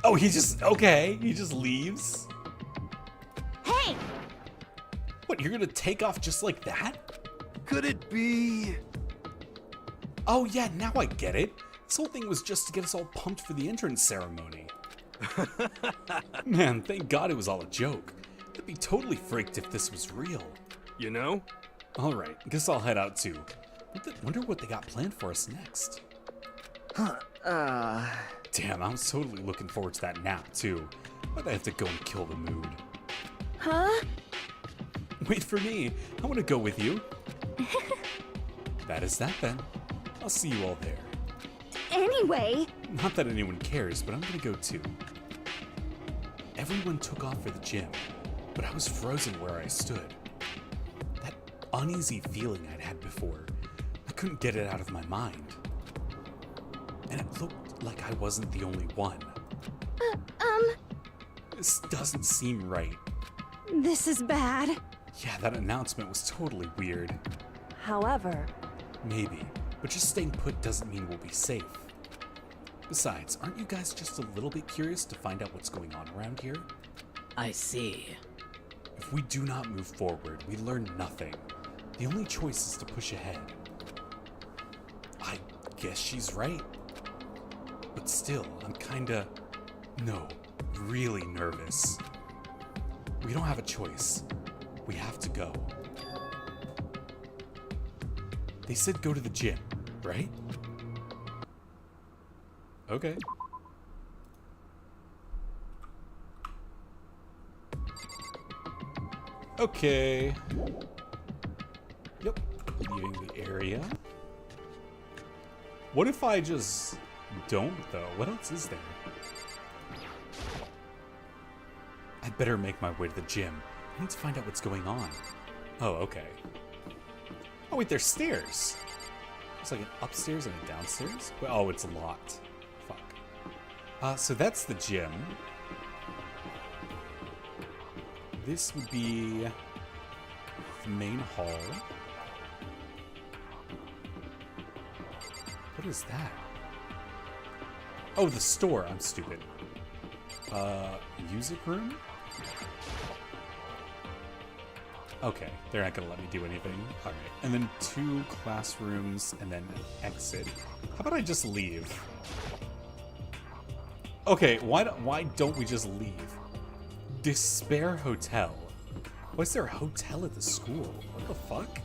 Oh, he just leaves? Hey! What, you're gonna take off just like that? Could it be... Oh yeah, now I get it. This whole thing was just to get us all pumped for the entrance ceremony. Man, thank God it was all a joke. I'd be totally freaked if this was real. You know? Alright, guess I'll head out too. Wonder what they got planned for us next. Damn, I was totally looking forward to that nap too. Why'd I have to go and kill the mood? Huh? Wait for me. I want to go with you. That is that then. I'll see you all there. Anyway... Not that anyone cares, but I'm gonna go too. Everyone took off for the gym, but I was frozen where I stood. That uneasy feeling I'd had before, I couldn't get it out of my mind. And it looked like I wasn't the only one. This doesn't seem right. This is bad. Yeah, that announcement was totally weird. However... Maybe, but just staying put doesn't mean we'll be safe. Besides, aren't you guys just a little bit curious to find out what's going on around here? I see. If we do not move forward, we learn nothing. The only choice is to push ahead. I guess she's right. But still, I'm really nervous. We don't have a choice. We have to go. They said go to the gym, right? Okay. Okay. Yep. Leaving the area. What if I just don't, though? What else is there? I'd better make my way to the gym. I need to find out what's going on. Oh, okay. Oh, wait, there's stairs. There's like an upstairs and a downstairs. Oh, it's locked. Fuck. So that's the gym. This would be the main hall. What is that? Oh, the store. I'm stupid. Music room? Okay, they're not gonna let me do anything. Alright, and then 2 classrooms and then an exit. How about I just leave? Okay, why don't we just leave? Despair Hotel. Why is there a hotel at the school? What the fuck?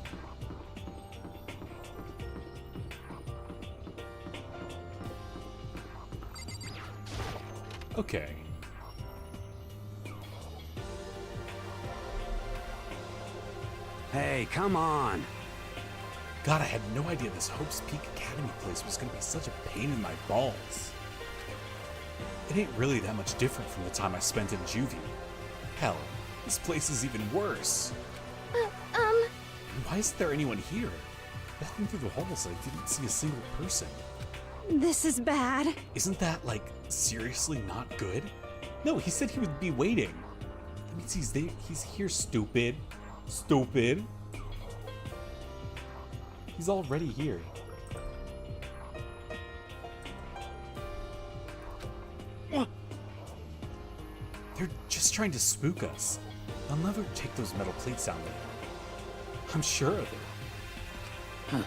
Okay. Hey, come on. God, I had no idea this Hope's Peak Academy place was gonna be such a pain in my balls. It ain't really that much different from the time I spent in juvie. Hell, this place is even worse. And why isn't there anyone here? Walking through the halls, I didn't see a single person. This is bad. Isn't that, like, seriously not good? No, he said he would be waiting. That means he's here, stupid. Stupid. He's already here. They're just trying to spook us. They'll never take those metal plates down there. I'm sure of it. Huh.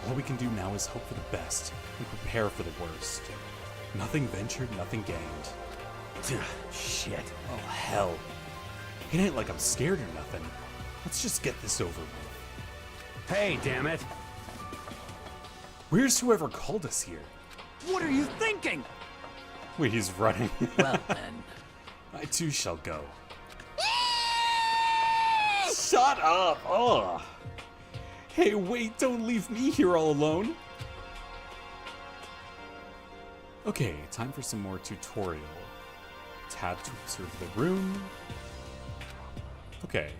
All we can do now is hope for the best and prepare for the worst. Nothing ventured, nothing gained. Shit. Oh, hell. It ain't like I'm scared or nothing. Let's just get this over with. Hey, damn it. Where's whoever called us here? What are you thinking? Wait, he's running. Well then. I too shall go. Shut up! Ugh. Hey, wait, don't leave me here all alone. Okay, time for some more tutorial. Tab to observe the room. Okay.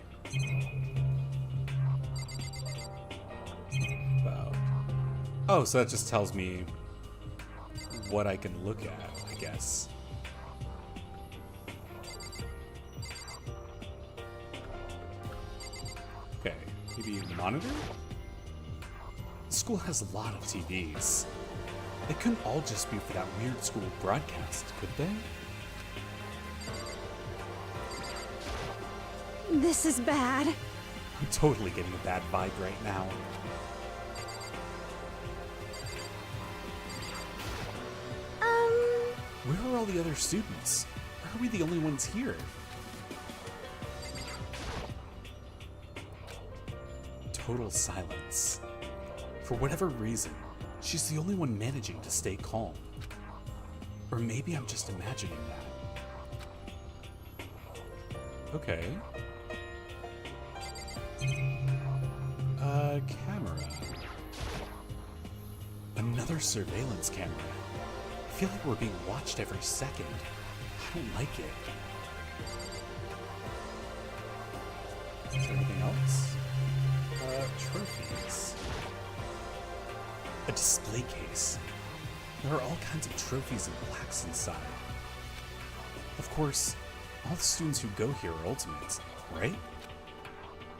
Wow. Oh, so that just tells me what I can look at, I guess. Okay, maybe a monitor? The school has a lot of TVs. They couldn't all just be for that weird school broadcast, could they? This is bad. I'm totally getting a bad vibe right now. Where are all the other students? Or are we the only ones here? Total silence. For whatever reason, she's the only one managing to stay calm. Or maybe I'm just imagining that. Okay. Camera. Another surveillance camera. I feel like we're being watched every second. I don't like it. Is there anything else? Trophies. A display case. There are all kinds of trophies and plaques inside. Of course, all the students who go here are ultimates, right?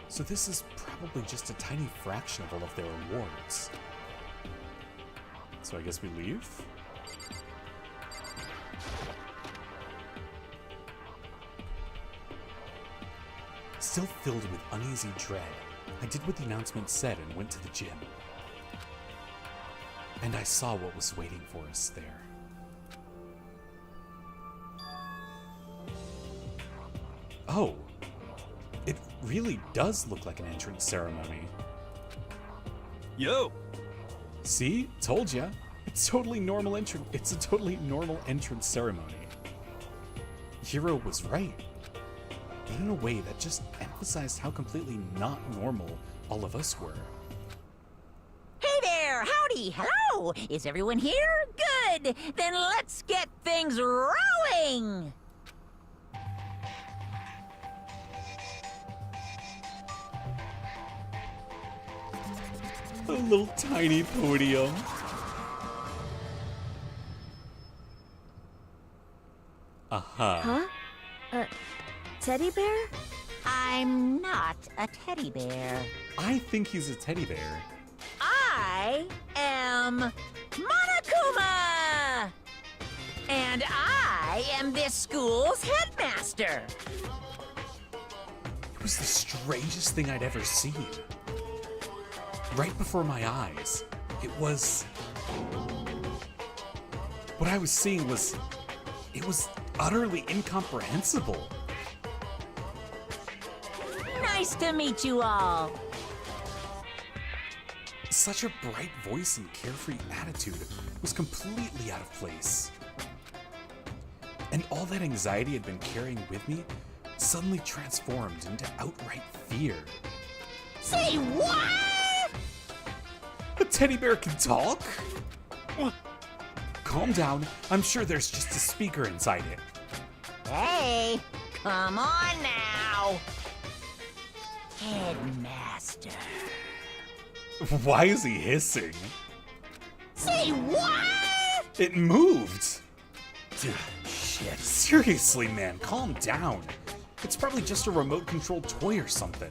So this is probably just a tiny fraction of all of their awards. So I guess we leave? Still filled with uneasy dread, I did what the announcement said and went to the gym. And I saw what was waiting for us there. Oh, it really does look like an entrance ceremony. Yo! See? Told ya. It's totally normal entrance. It's a totally normal entrance ceremony. Hiro was right. But in a way that just emphasized how completely not normal all of us were. Hey there! Howdy! Hello! Is everyone here? Good! Then let's get things rolling! A little tiny podium. Huh? Teddy bear? I'm not a teddy bear. I think he's a teddy bear. I am Monokuma! And I am this school's headmaster. It was the strangest thing I'd ever seen. Right before my eyes. It was... What I was seeing was... It was utterly incomprehensible. Nice to meet you all. Such a bright voice and carefree attitude was completely out of place. And all that anxiety I'd been carrying with me suddenly transformed into outright fear. Say what? A teddy bear can talk? Calm down. I'm sure there's just a speaker inside it. Hey, come on now. Headmaster. Why is he hissing? Say what? It moved. Shit. Seriously, man, calm down. It's probably just a remote-controlled toy or something.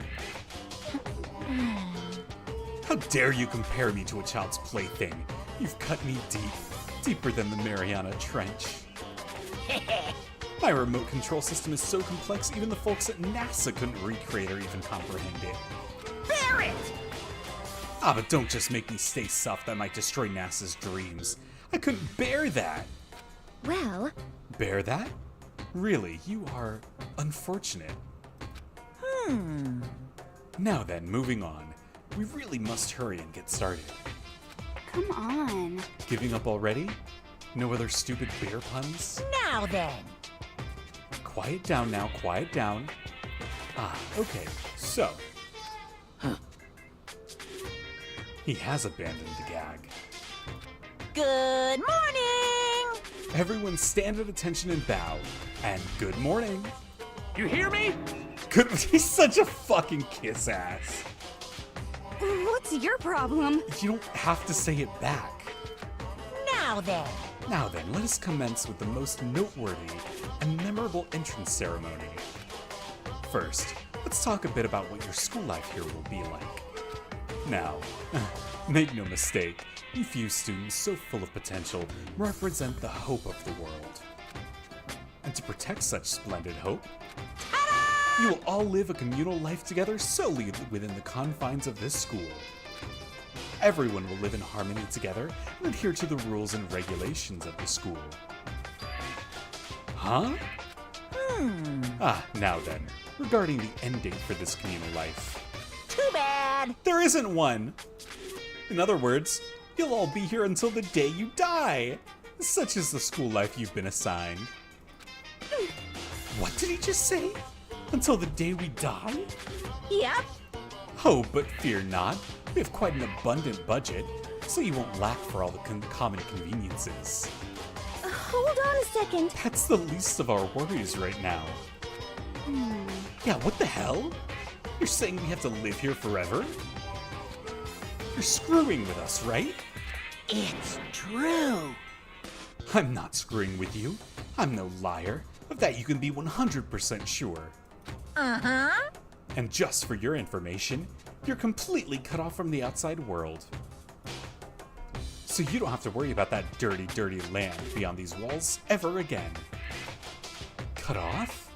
How dare you compare me to a child's plaything? You've cut me deep, deeper than the Mariana Trench. My remote control system is so complex, even the folks at NASA couldn't recreate or even comprehend it. Bear it! Ah, but don't just make me stay soft. That might destroy NASA's dreams. I couldn't bear that. Well, Bear that? Really, you are unfortunate. Now then, moving on. We really must hurry and get started. Come on. Giving up already? No other stupid bear puns? Now then. Quiet down now, quiet down. Ah, okay, so. He has abandoned the gag. Good morning! Everyone stand at attention and bow. And good morning. You hear me? Good, he's such a fucking kiss ass. What's your problem? You don't have to say it back. Now then. Now then, let us commence with the most noteworthy and memorable entrance ceremony. First, let's talk a bit about what your school life here will be like. Now, make no mistake, you few students so full of potential represent the hope of the world. And to protect such splendid hope, you will all live a communal life together solely within the confines of this school. Everyone will live in harmony together and adhere to the rules and regulations of the school. Huh? Ah, now then, regarding the end date for this communal life. Too bad. There isn't one! In other words, you'll all be here until the day you die! Such is the school life you've been assigned. What did he just say? Until the day we die? Yep. Oh, but fear not. We have quite an abundant budget, so you won't lack for all the common conveniences. hold on a second. That's the least of our worries right now. Yeah, what the hell? You're saying we have to live here forever? You're screwing with us, right? It's true. I'm not screwing with you. I'm no liar. Of that you can be 100% sure. Uh-huh. And just for your information, you're completely cut off from the outside world. So you don't have to worry about that dirty, dirty land beyond these walls ever again. Cut off?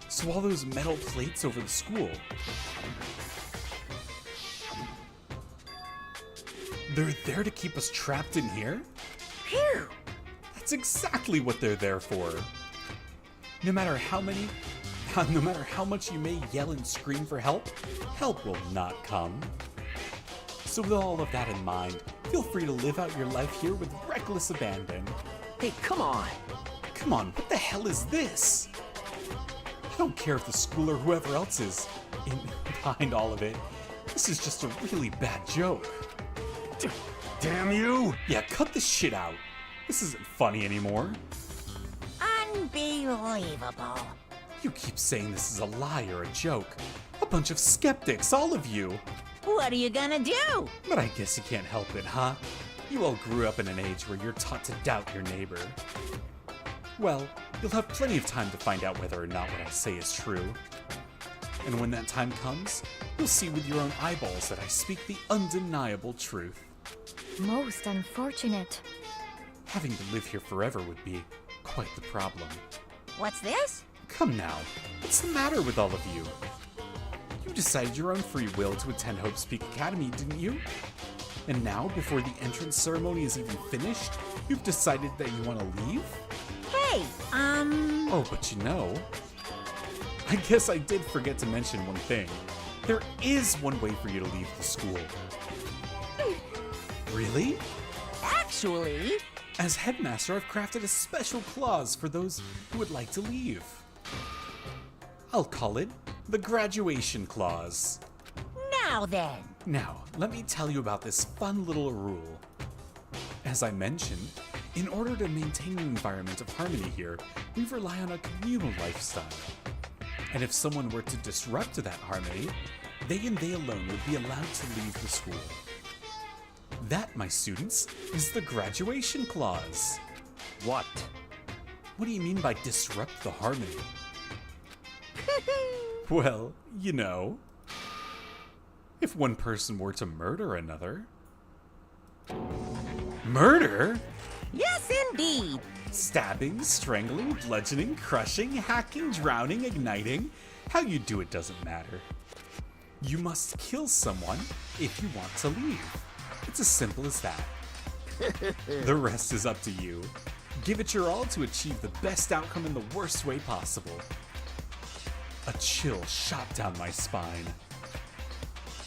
So all those metal plates over the school, they're there to keep us trapped in here? Phew. That's exactly what they're there for. No matter how much you may yell and scream for help, help will not come. So with all of that in mind, feel free to live out your life here with reckless abandon. Hey, come on! Come on, what the hell is this? I don't care if the school or whoever else is behind all of it. This is just a really bad joke. Damn you! Yeah, cut this shit out. This isn't funny anymore. Unbelievable. You keep saying this is a lie or a joke. A bunch of skeptics, all of you. What are you gonna do? But I guess you can't help it, huh? You all grew up in an age where you're taught to doubt your neighbor. Well, you'll have plenty of time to find out whether or not what I say is true. And when that time comes, you'll see with your own eyeballs that I speak the undeniable truth. Most unfortunate. Having to live here forever would be quite the problem. What's this? Come now, what's the matter with all of you? You decided your own free will to attend Hope's Peak Academy, didn't you? And now, before the entrance ceremony is even finished, you've decided that you want to leave? Hey, Oh, but you know, I guess I did forget to mention one thing. There is one way for you to leave the school. Really? Actually, As headmaster, I've crafted a special clause for those who would like to leave. I'll call it the graduation clause. now then. Now, let me tell you about this fun little rule. As I mentioned, in order to maintain an environment of harmony here, we rely on a communal lifestyle. And if someone were to disrupt that harmony, they and they alone would be allowed to leave the school. That, my students, is the graduation clause. What? What do you mean by disrupt the harmony? Well, you know, if one person were to murder another. Murder? Yes, indeed. Stabbing, strangling, bludgeoning, crushing, hacking, drowning, igniting. How you do it doesn't matter. You must kill someone if you want to leave. It's as simple as that. The rest is up to you. Give it your all to achieve the best outcome in the worst way possible. A chill shot down my spine.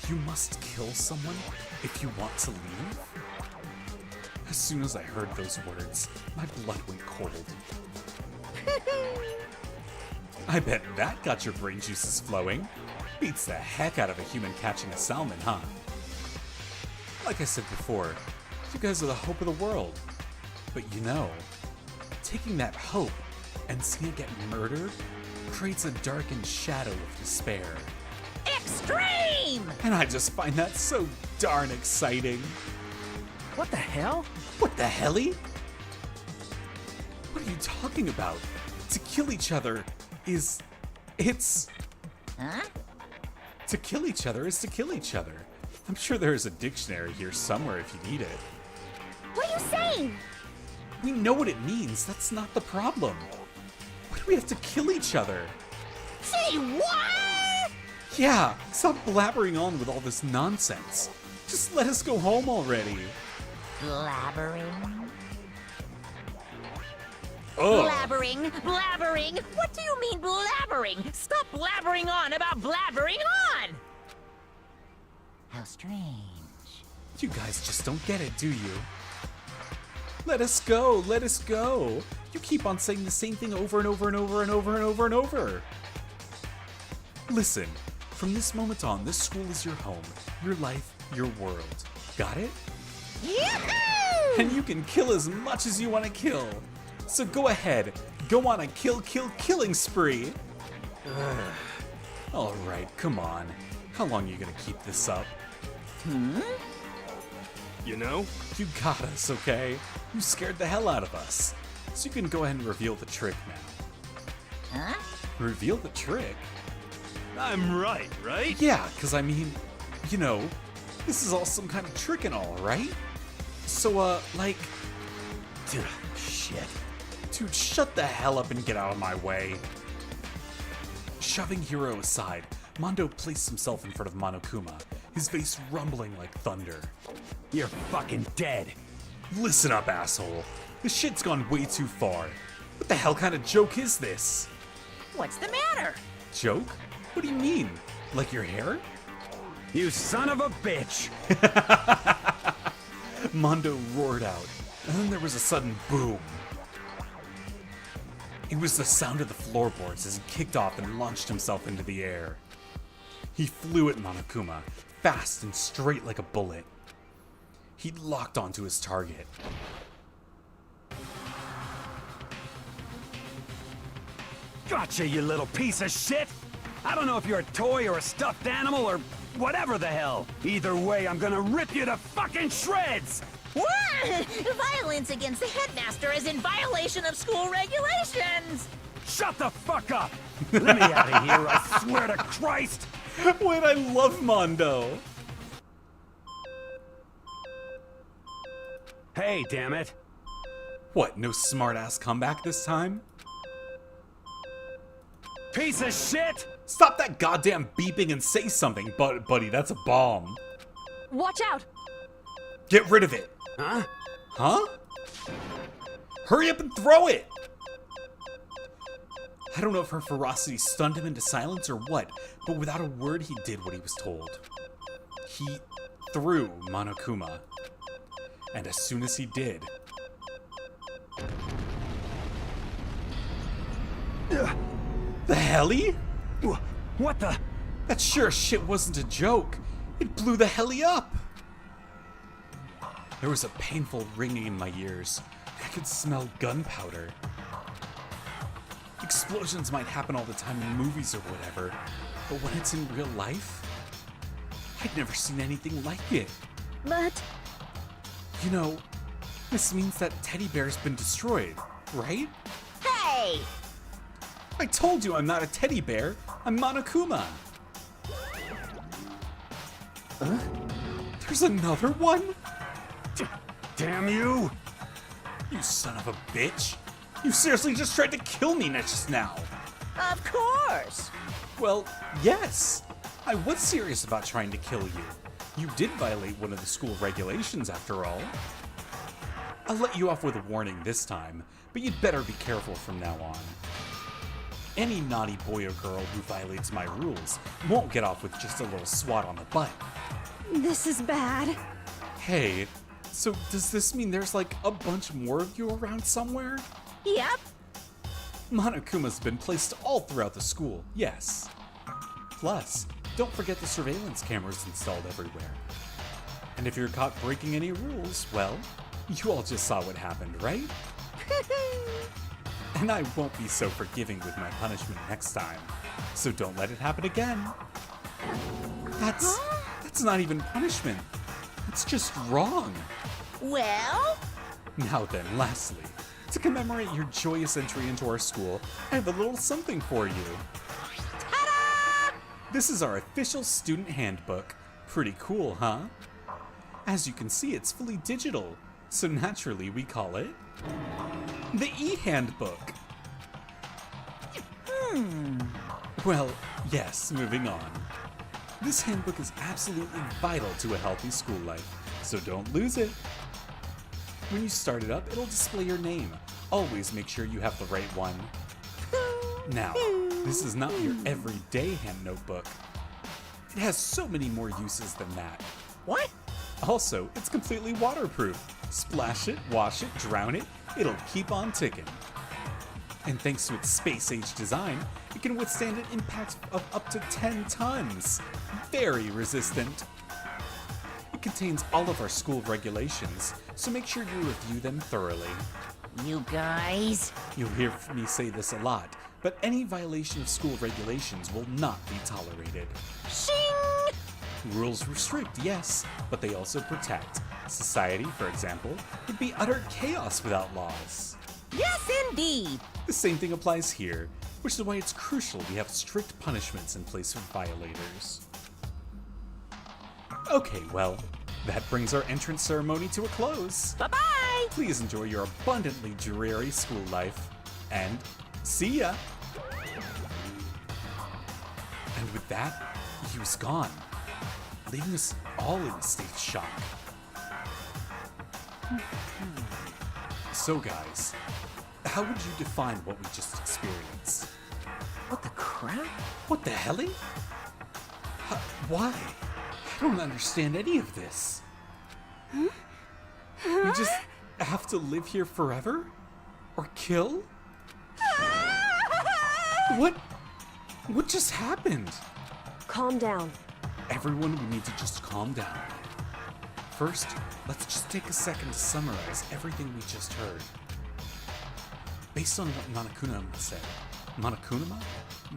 You must kill someone if you want to leave? As soon as I heard those words, my blood went cold. I bet that got your brain juices flowing. Beats the heck out of a human catching a salmon, huh? Like I said before, you guys are the hope of the world. But you know, taking that hope and seeing it get murdered creates a darkened shadow of despair. Extreme! And I just find that so darn exciting. What the hell? What the helly? What are you talking about? To kill each other it's... Huh? To kill each other is to kill each other. I'm sure there is a dictionary here somewhere if you need it. What are you saying? We know what it means, that's not the problem. Why do we have to kill each other? Say what? Yeah, stop blabbering on with all this nonsense. Just let us go home already. Blabbering? Ugh. Blabbering? What do you mean blabbering? Stop blabbering on about blabbering on! How strange. You guys just don't get it, do you? Let us go, let us go. You keep on saying the same thing over and over and over and over and over and over. Listen, from this moment on, this school is your home, your life, your world. Got it? Yahoo! And you can kill as much as you want to kill. So go ahead, go on a killing spree. All right, come on. How long are you gonna keep this up? You know? You got us, okay? You scared the hell out of us. So you can go ahead and reveal the trick now. Huh? Reveal the trick? I'm right? Yeah, because I mean, you know, this is all some kind of trick and all, right? So, like... Dude, shit. Dude, shut the hell up and get out of my way. Shoving Hiro aside, Mondo placed himself in front of Monokuma, his face rumbling like thunder. You're fucking dead. Listen up, asshole. This shit's gone way too far. What the hell kind of joke is this? What's the matter? Joke? What do you mean? Like your hair? You son of a bitch! Mondo roared out, and then there was a sudden boom. It was the sound of the floorboards as he kicked off and launched himself into the air. He flew at Monokuma, fast and straight like a bullet. He locked onto his target. Gotcha, you little piece of shit! I don't know if you're a toy or a stuffed animal or whatever the hell. Either way, I'm gonna rip you to fucking shreds! What? Violence against the headmaster is in violation of school regulations! Shut the fuck up! Let me out of here, I swear to Christ! Wait, I love Mondo! Hey, damn it. What, no smart-ass comeback this time? Piece of shit! Stop that goddamn beeping and say something, buddy, that's a bomb. Watch out! Get rid of it! Huh? Huh? Hurry up and throw it! I don't know if her ferocity stunned him into silence or what, but without a word he did what he was told. He threw Monokuma. And as soon as he did... The helly? What the? That sure as shit wasn't a joke. It blew the helly up. There was a painful ringing in my ears. I could smell gunpowder. Explosions might happen all the time in movies or whatever, but when it's in real life, I'd never seen anything like it. But... You know, this means that teddy bear's been destroyed, right? Hey! I told you I'm not a teddy bear. I'm Monokuma. There's another one? Damn you! You son of a bitch. You seriously just tried to kill me just now. Of course! Well, yes. I was serious about trying to kill you. You did violate one of the school regulations after all. I'll let you off with a warning this time, but you'd better be careful from now on. Any naughty boy or girl who violates my rules won't get off with just a little swat on the butt. This is bad. Hey, so does this mean there's like a bunch more of you around somewhere? Yep. Monokuma's been placed all throughout the school, yes. Plus, don't forget the surveillance cameras installed everywhere. And if you're caught breaking any rules, well, you all just saw what happened, right? And I won't be so forgiving with my punishment next time, so don't let it happen again. That's not even punishment. It's just wrong. Well? Now then, lastly, to commemorate your joyous entry into our school, I have a little something for you. Ta-da! This is our official student handbook. Pretty cool, huh? As you can see, it's fully digital, so naturally we call it the e-handbook. Well, yes, moving on. This handbook is absolutely vital to a healthy school life, so don't lose it. When you start it up, it'll display your name. Always make sure you have the right one. Now, this is not your everyday hand notebook. It has so many more uses than that. What? Also, it's completely waterproof. Splash it, wash it, drown it, it'll keep on ticking. And thanks to its space-age design, it can withstand an impact of up to 10 tons. Very resistant. It contains all of our school regulations, so make sure you review them thoroughly. You guys? You'll hear me say this a lot, but any violation of school regulations will not be tolerated. Shing! Rules restrict, yes, but they also protect. Society, for example, would be utter chaos without laws. Yes, indeed! The same thing applies here, which is why it's crucial we have strict punishments in place for violators. Okay, well, that brings our entrance ceremony to a close. Bye-bye! Please enjoy your abundantly dreary school life, and see ya! And with that, he was gone, leaving us all in a state of shock. So guys, how would you define what we just experienced? What the crap? What the helly? Why? I don't understand any of this. We just have to live here forever? Or kill? What just happened? Calm down. Everyone, we need to just calm down. First, let's just take a second to summarize everything we just heard. Based on what Monokuma said, Monokuma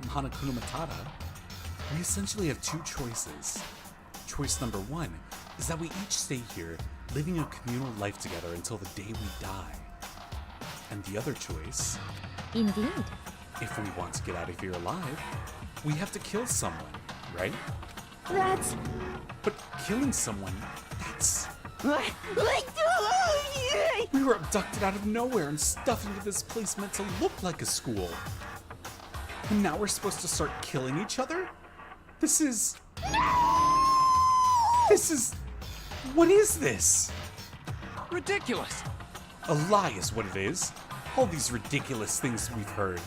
Matata, we essentially have two choices. Choice number one is that we each stay here, living a communal life together until the day we die. And the other choice, Indeed. if we want to get out of here alive, we have to kill someone, right? That's... But killing someone, that's... We were abducted out of nowhere and stuffed into this place meant to look like a school. And now we're supposed to start killing each other? This is... What is this? Ridiculous. A lie is what it is. All these ridiculous things we've heard.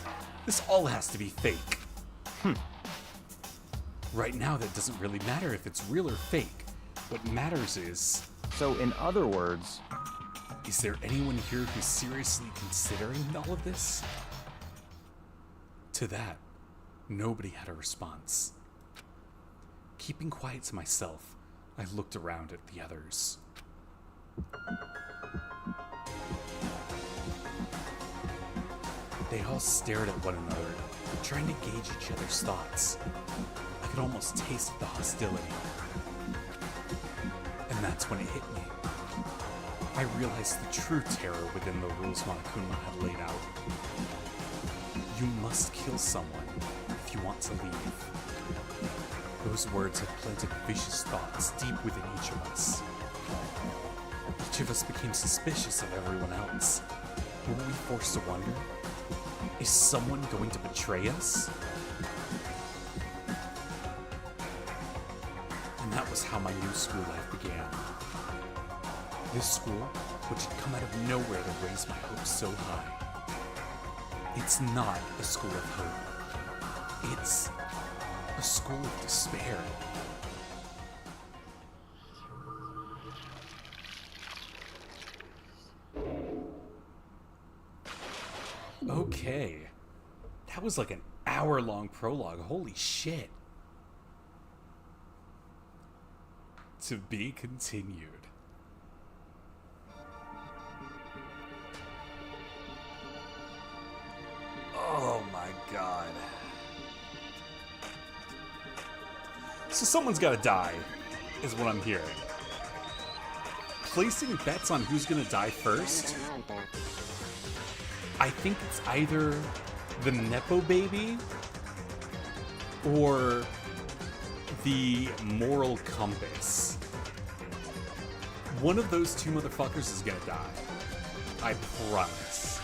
This all has to be fake. Right now, that doesn't really matter if it's real or fake. What matters is... So, in other words... Is there anyone here who's seriously considering all of this? To that, nobody had a response. Keeping quiet to myself, I looked around at the others. They all stared at one another, trying to gauge each other's thoughts. I could almost taste the hostility. And that's when it hit me. I realized the true terror within the rules Monokuma had laid out. You must kill someone if you want to leave. Those words had planted vicious thoughts deep within each of us. Each of us became suspicious of everyone else. Were we forced to wonder? Is someone going to betray us? And that was how my new school life began. This school which had come out of nowhere to raise my hopes so high. It's not a school of hope. It's a school of despair. Okay. That was like an hour-long prologue. Holy shit. To be continued. Oh my god. So someone's gotta die, is what I'm hearing. Placing bets on who's gonna die first? I think it's either the Nepo baby or the moral compass. One of those two motherfuckers is gonna die. I promise.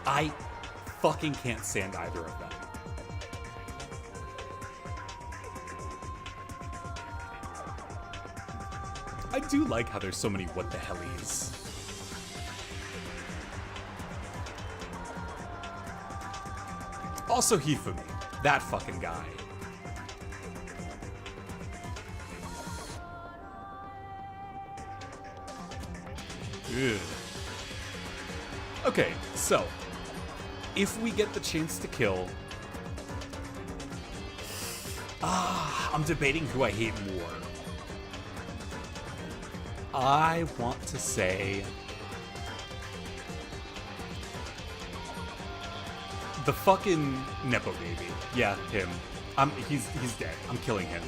I fucking can't stand either of them. I do like how there's so many what the hellies. Also Hifumi, that fucking guy. Ugh. Okay, so if we get the chance to kill, I'm debating who I hate more. I want to say the fucking Nepo baby. Yeah, him. He's dead. I'm killing him.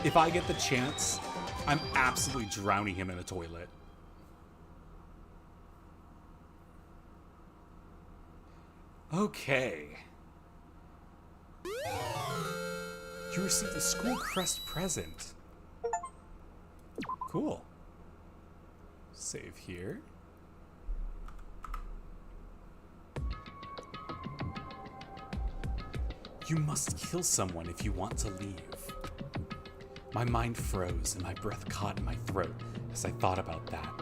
If I get the chance, I'm absolutely drowning him in a toilet. Okay. You received a school crest present. Cool. Save here. You must kill someone if you want to leave. My mind froze and my breath caught in my throat as I thought about that.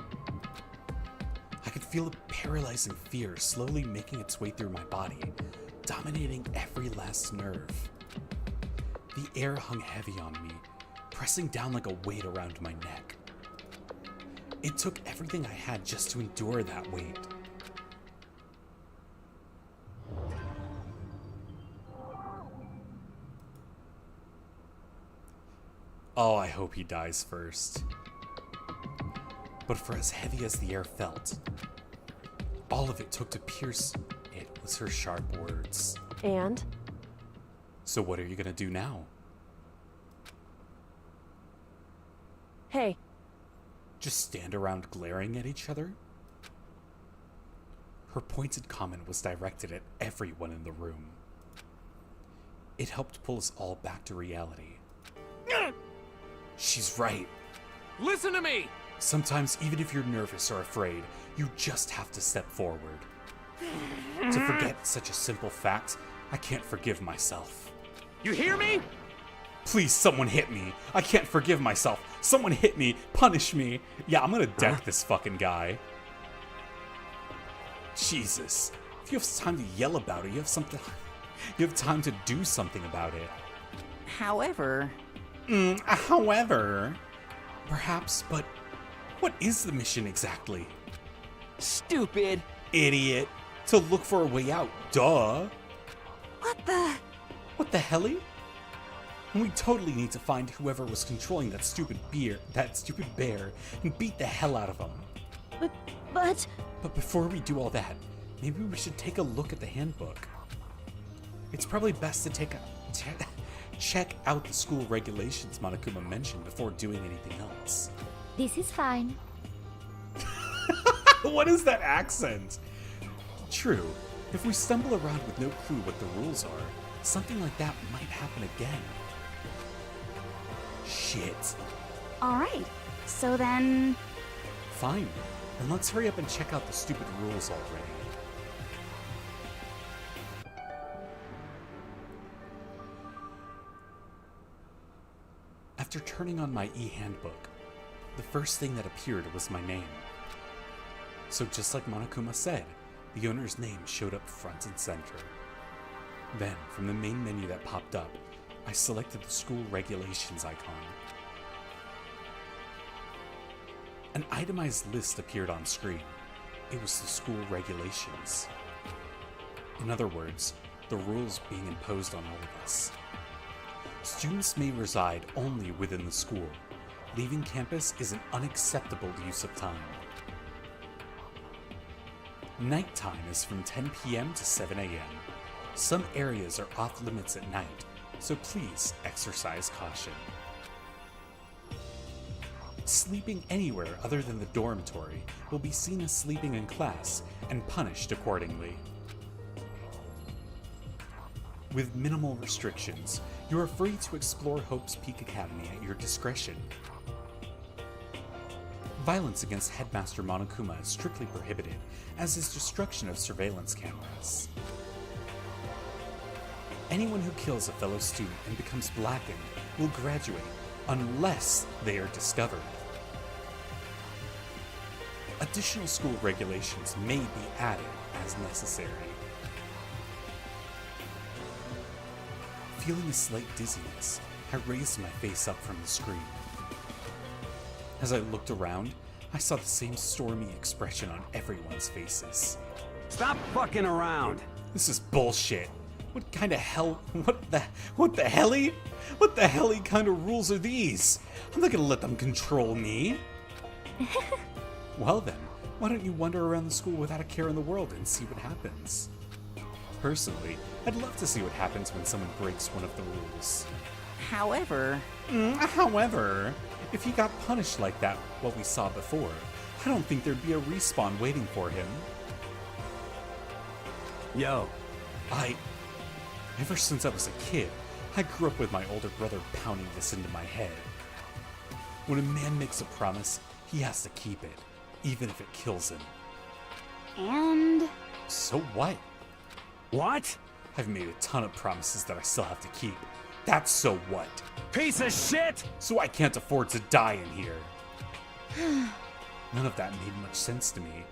I could feel a paralyzing fear slowly making its way through my body, dominating every last nerve. The air hung heavy on me, pressing down like a weight around my neck. It took everything I had just to endure that weight. Oh, I hope he dies first. But for as heavy as the air felt, all of it took to pierce it was her sharp words. And? So what are you gonna do now? Hey. Just stand around glaring at each other? Her pointed comment was directed at everyone in the room. It helped pull us all back to reality. She's right. Listen to me! Sometimes, even if you're nervous or afraid, you just have to step forward. To forget such a simple fact, I can't forgive myself. You hear me? Please, someone hit me. I can't forgive myself. Someone hit me. Punish me. Yeah, I'm gonna deck this fucking guy. Jesus. If you have time to yell about it, you have time to do something about it. However... However... Perhaps, but what is the mission exactly? Stupid. Idiot. To look for a way out. Duh. What the... What the helly? And we totally need to find whoever was controlling that stupid bear, and beat the hell out of him. But before we do all that, maybe we should take a look at the handbook. It's probably best to check out the school regulations Monokuma mentioned before doing anything else. This is fine. What is that accent? True, if we stumble around with no clue what the rules are, something like that might happen again. Shit. Alright, so then... Fine, then let's hurry up and check out the stupid rules already. After After turning on my e-handbook, the first thing that appeared was my name. So just like Monokuma said, the owner's name showed up front and center. Then, from the main menu that popped up, I selected the school regulations icon. An itemized list appeared on screen. It was the school regulations. In other words, the rules being imposed on all of us. Students may reside only within the school. Leaving campus is an unacceptable use of time. Nighttime is from 10 p.m. to 7 a.m. Some areas are off limits at night, so please exercise caution. Sleeping anywhere other than the dormitory will be seen as sleeping in class and punished accordingly. With minimal restrictions, you are free to explore Hope's Peak Academy at your discretion. Violence against Headmaster Monokuma is strictly prohibited, as is destruction of surveillance cameras. Anyone who kills a fellow student and becomes blackened will graduate unless they are discovered. Additional school regulations may be added as necessary. Feeling a slight dizziness, I raised my face up from the screen. As I looked around, I saw the same stormy expression on everyone's faces. Stop fucking around! This is bullshit. What kind of hell? What the helly? What the helly kind of rules are these? I'm not gonna let them control me. Well then, why don't you wander around the school without a care in the world and see what happens? Personally, I'd love to see what happens when someone breaks one of the rules. However, if he got punished like that, what we saw before, I don't think there'd be a respawn waiting for him. Yo. Ever since I was a kid, I grew up with my older brother pounding this into my head. When a man makes a promise, he has to keep it, even if it kills him. And? So what? What? I've made a ton of promises that I still have to keep. That's so what? Piece of shit! So I can't afford to die in here. None of that made much sense to me.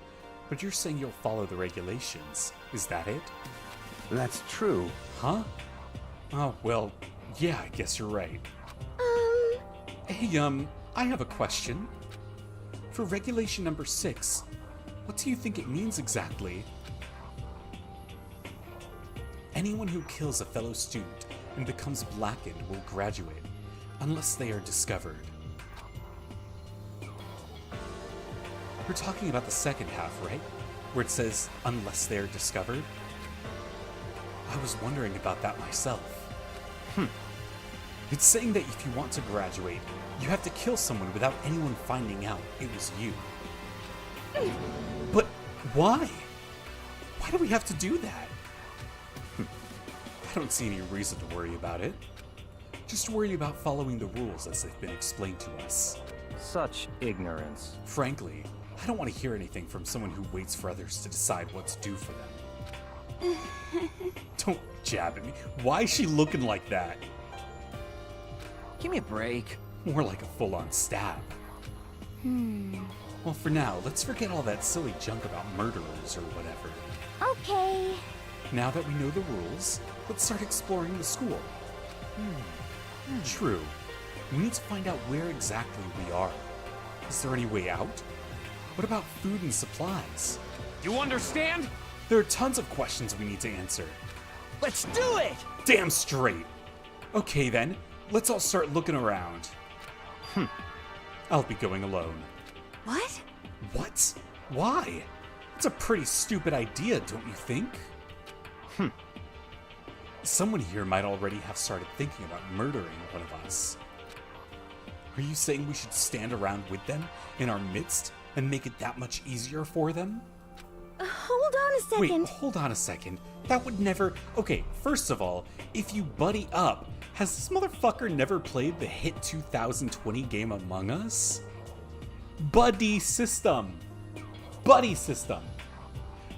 But you're saying you'll follow the regulations. Is that it? That's true. Huh? Oh, well, yeah, I guess you're right. Hey, I have a question. For regulation number 6, what do you think it means exactly? Anyone who kills a fellow student and becomes blackened will graduate, unless they are discovered. We're talking about the second half, right? Where it says, unless they are discovered? I was wondering about that myself. It's saying that if you want to graduate, you have to kill someone without anyone finding out it was you. But why? Why do we have to do that? I don't see any reason to worry about it. Just worry about following the rules as they've been explained to us. Such ignorance. Frankly, I don't want to hear anything from someone who waits for others to decide what's due for them. Don't jab at me. Why is she looking like that? Give me a break. More like a full-on stab. Well, for now, let's forget all that silly junk about murderers or whatever. Okay. Now that we know the rules, let's start exploring the school. True. We need to find out where exactly we are. Is there any way out? What about food and supplies? You understand? There are tons of questions we need to answer. Let's do it! Damn straight! Okay then, let's all start looking around. I'll be going alone. What? What? Why? It's a pretty stupid idea, don't you think? Someone here might already have started thinking about murdering one of us. Are you saying we should stand around with them in our midst and make it that much easier for them? Hold on a second. Wait, hold on a second. That would never... Okay, first of all, if you buddy up, has this motherfucker never played the hit 2020 game Among Us? Buddy system. Buddy system.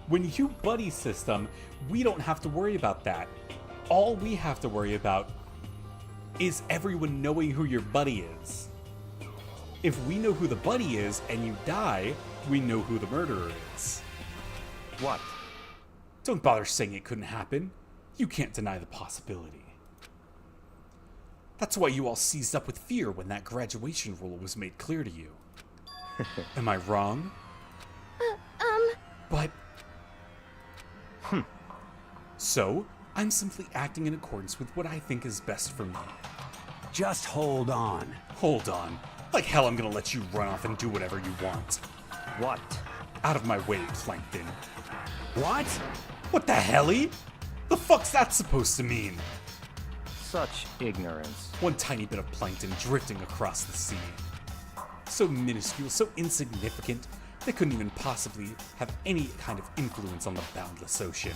When you buddy system, we don't have to worry about that. All we have to worry about is everyone knowing who your buddy is. If we know who the buddy is and you die, we know who the murderer is. What? Don't bother saying it couldn't happen. You can't deny the possibility. That's why you all seized up with fear when that graduation rule was made clear to you. Am I wrong? But... So, I'm simply acting in accordance with what I think is best for me. Just hold on. Hold on. Like hell I'm gonna let you run off and do whatever you want. What? Out of my way, Plankton. What? What the helly? The fuck's that supposed to mean? Such ignorance. One tiny bit of plankton drifting across the sea. So minuscule, so insignificant, they couldn't even possibly have any kind of influence on the boundless ocean.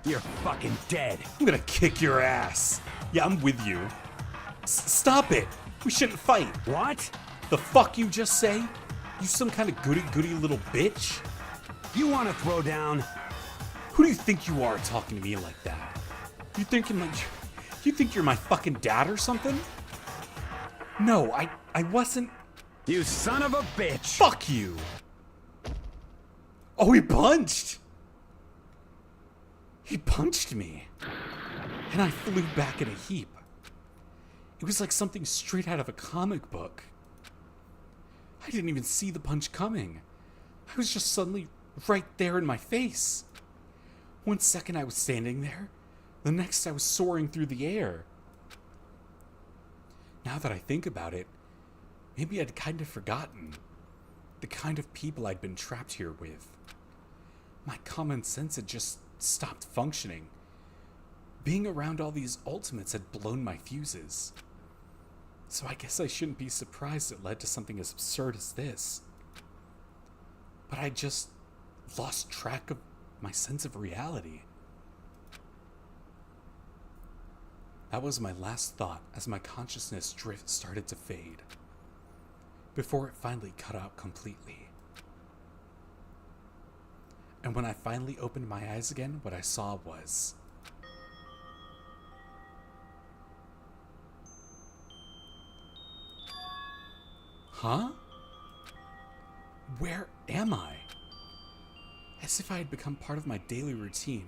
You're fucking dead. I'm gonna kick your ass. Yeah, I'm with you. Stop it. We shouldn't fight. What? The fuck you just say? You some kind of goody-goody little bitch? You want to throw down? Who do you think you are talking to me like that? You think you're my fucking dad or something? No, I wasn't. You son of a bitch! Fuck you! Oh, he punched! He punched me. And I flew back in a heap. It was like something straight out of a comic book. I didn't even see the punch coming. I was just suddenly right there in my face. One second I was standing there, the next I was soaring through the air. Now that I think about it, maybe I'd kind of forgotten the kind of people I'd been trapped here with. My common sense had just stopped functioning. Being around all these ultimates had blown my fuses. So I guess I shouldn't be surprised it led to something as absurd as this. But I just lost track of my sense of reality. That was my last thought as my consciousness drift started to fade, before it finally cut out completely. And when I finally opened my eyes again, what I saw was... Huh? Where am I? As if I had become part of my daily routine,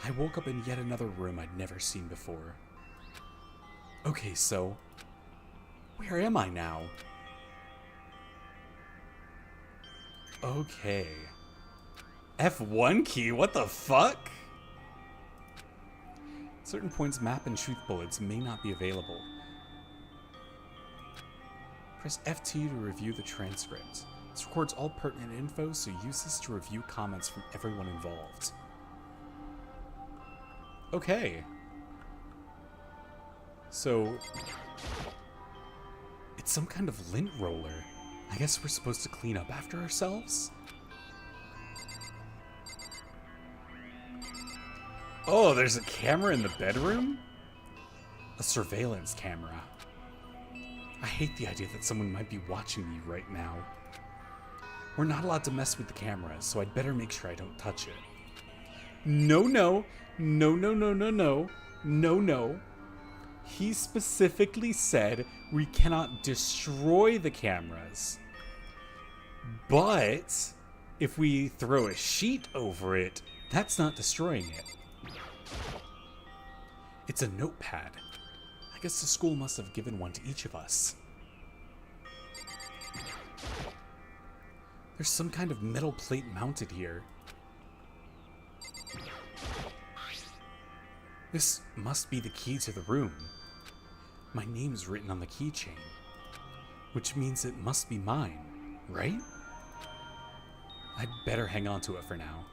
I woke up in yet another room I'd never seen before. Okay, so... where am I now? Okay. F1 key? What the fuck? Certain points map and truth bullets may not be available. Press F2 to review the transcript. This records all pertinent info, so use this to review comments from everyone involved. Okay. So... it's some kind of lint roller. I guess we're supposed to clean up after ourselves? Oh, there's a camera in the bedroom? A surveillance camera. I hate the idea that someone might be watching me right now. We're not allowed to mess with the cameras, so I'd better make sure I don't touch it. No, no. No, no, no, no, no. No, no. He specifically said we cannot destroy the cameras. But if we throw a sheet over it, that's not destroying it. It's a notepad. I guess the school must have given one to each of us. There's some kind of metal plate mounted here. This must be the key to the room. My name's written on the keychain, which means it must be mine, right? I'd better hang on to it for now.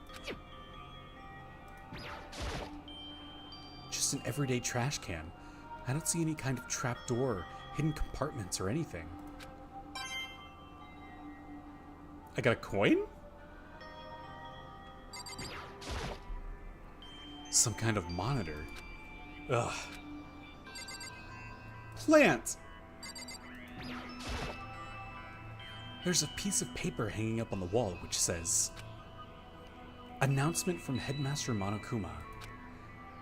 Just an everyday trash can. I don't see any kind of trapdoor, hidden compartments, or anything. I got a coin? Some kind of monitor. Ugh. Plant! There's a piece of paper hanging up on the wall which says, "Announcement from Headmaster Monokuma.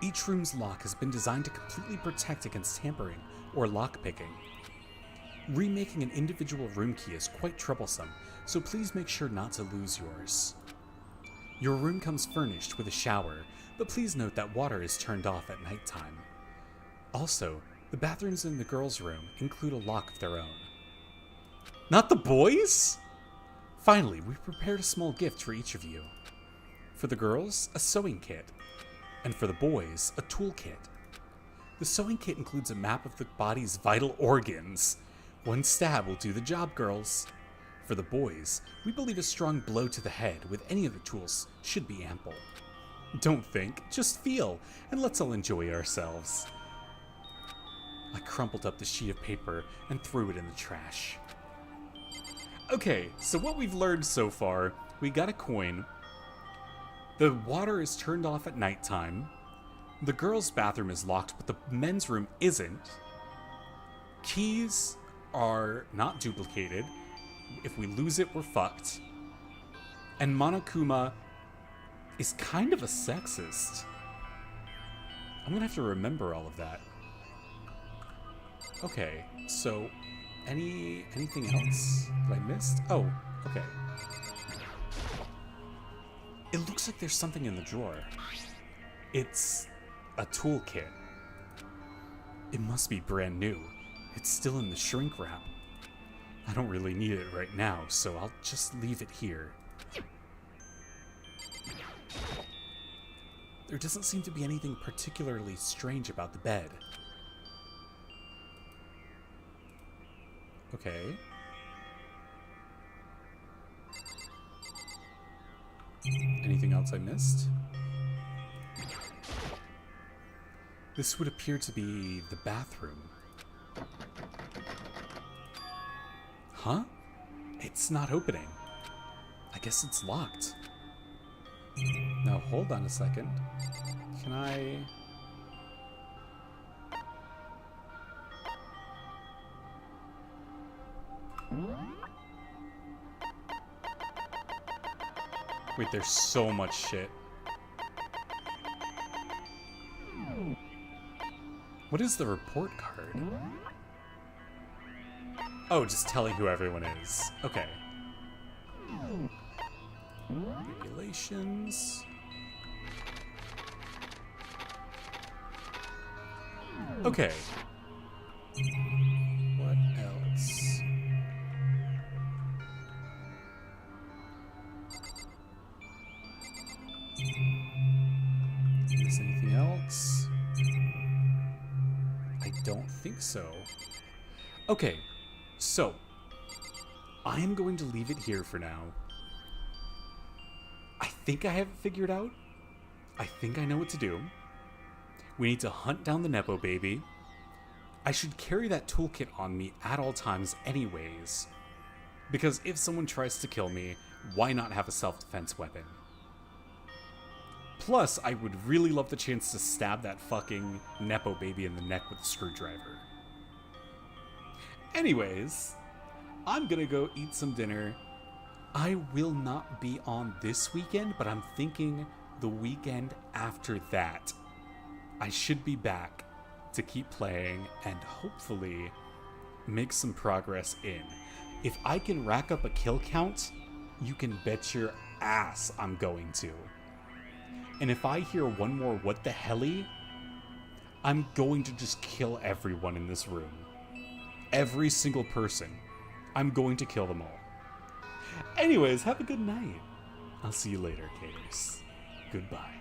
Each room's lock has been designed to completely protect against tampering or lockpicking. Remaking an individual room key is quite troublesome, so please make sure not to lose yours. Your room comes furnished with a shower, but please note that water is turned off at nighttime. Also, the bathrooms in the girls' room include a lock of their own. Not the boys? Finally, we've prepared a small gift for each of you. For the girls, a sewing kit, and for the boys, a toolkit. The sewing kit includes a map of the body's vital organs. One stab will do the job, girls. For the boys, we believe a strong blow to the head with any of the tools should be ample. Don't think, just feel, and let's all enjoy ourselves. I crumpled up the sheet of paper and threw it in the trash. Okay, so what we've learned so far, we got a coin. The water is turned off at nighttime. The girls' bathroom is locked, but the men's room isn't. Keys are not duplicated. If we lose it, we're fucked. And Monokuma is kind of a sexist. I'm gonna have to remember all of that. Okay, so anything else that I missed? Oh, okay. It looks like there's something in the drawer. It's a toolkit. It must be brand new. It's still in the shrink wrap. I don't really need it right now, so I'll just leave it here. There doesn't seem to be anything particularly strange about the bed. Okay. Anything else I missed? This would appear to be the bathroom. Huh? It's not opening. I guess it's locked. Now, hold on a second. Can I... Wait, there's so much shit. What is the report card? Oh, just telling who everyone is. Okay. Regulations. Okay. What else? Is anything else? I don't think so. Okay, so I am going to leave it here for now. I think I have it figured out. I think I know what to do. We need to hunt down the Nepo baby. I should carry that toolkit on me at all times anyways. Because if someone tries to kill me, why not have a self-defense weapon? Plus, I would really love the chance to stab that fucking Nepo baby in the neck with a screwdriver. Anyways, I'm gonna go eat some dinner. I will not be on this weekend, but I'm thinking the weekend after that. I should be back to keep playing and hopefully make some progress in. If I can rack up a kill count, you can bet your ass I'm going to. And if I hear one more what the helly, I'm going to just kill everyone in this room. Every single person. I'm going to kill them all. Anyways, have a good night. I'll see you later, Caters. Goodbye.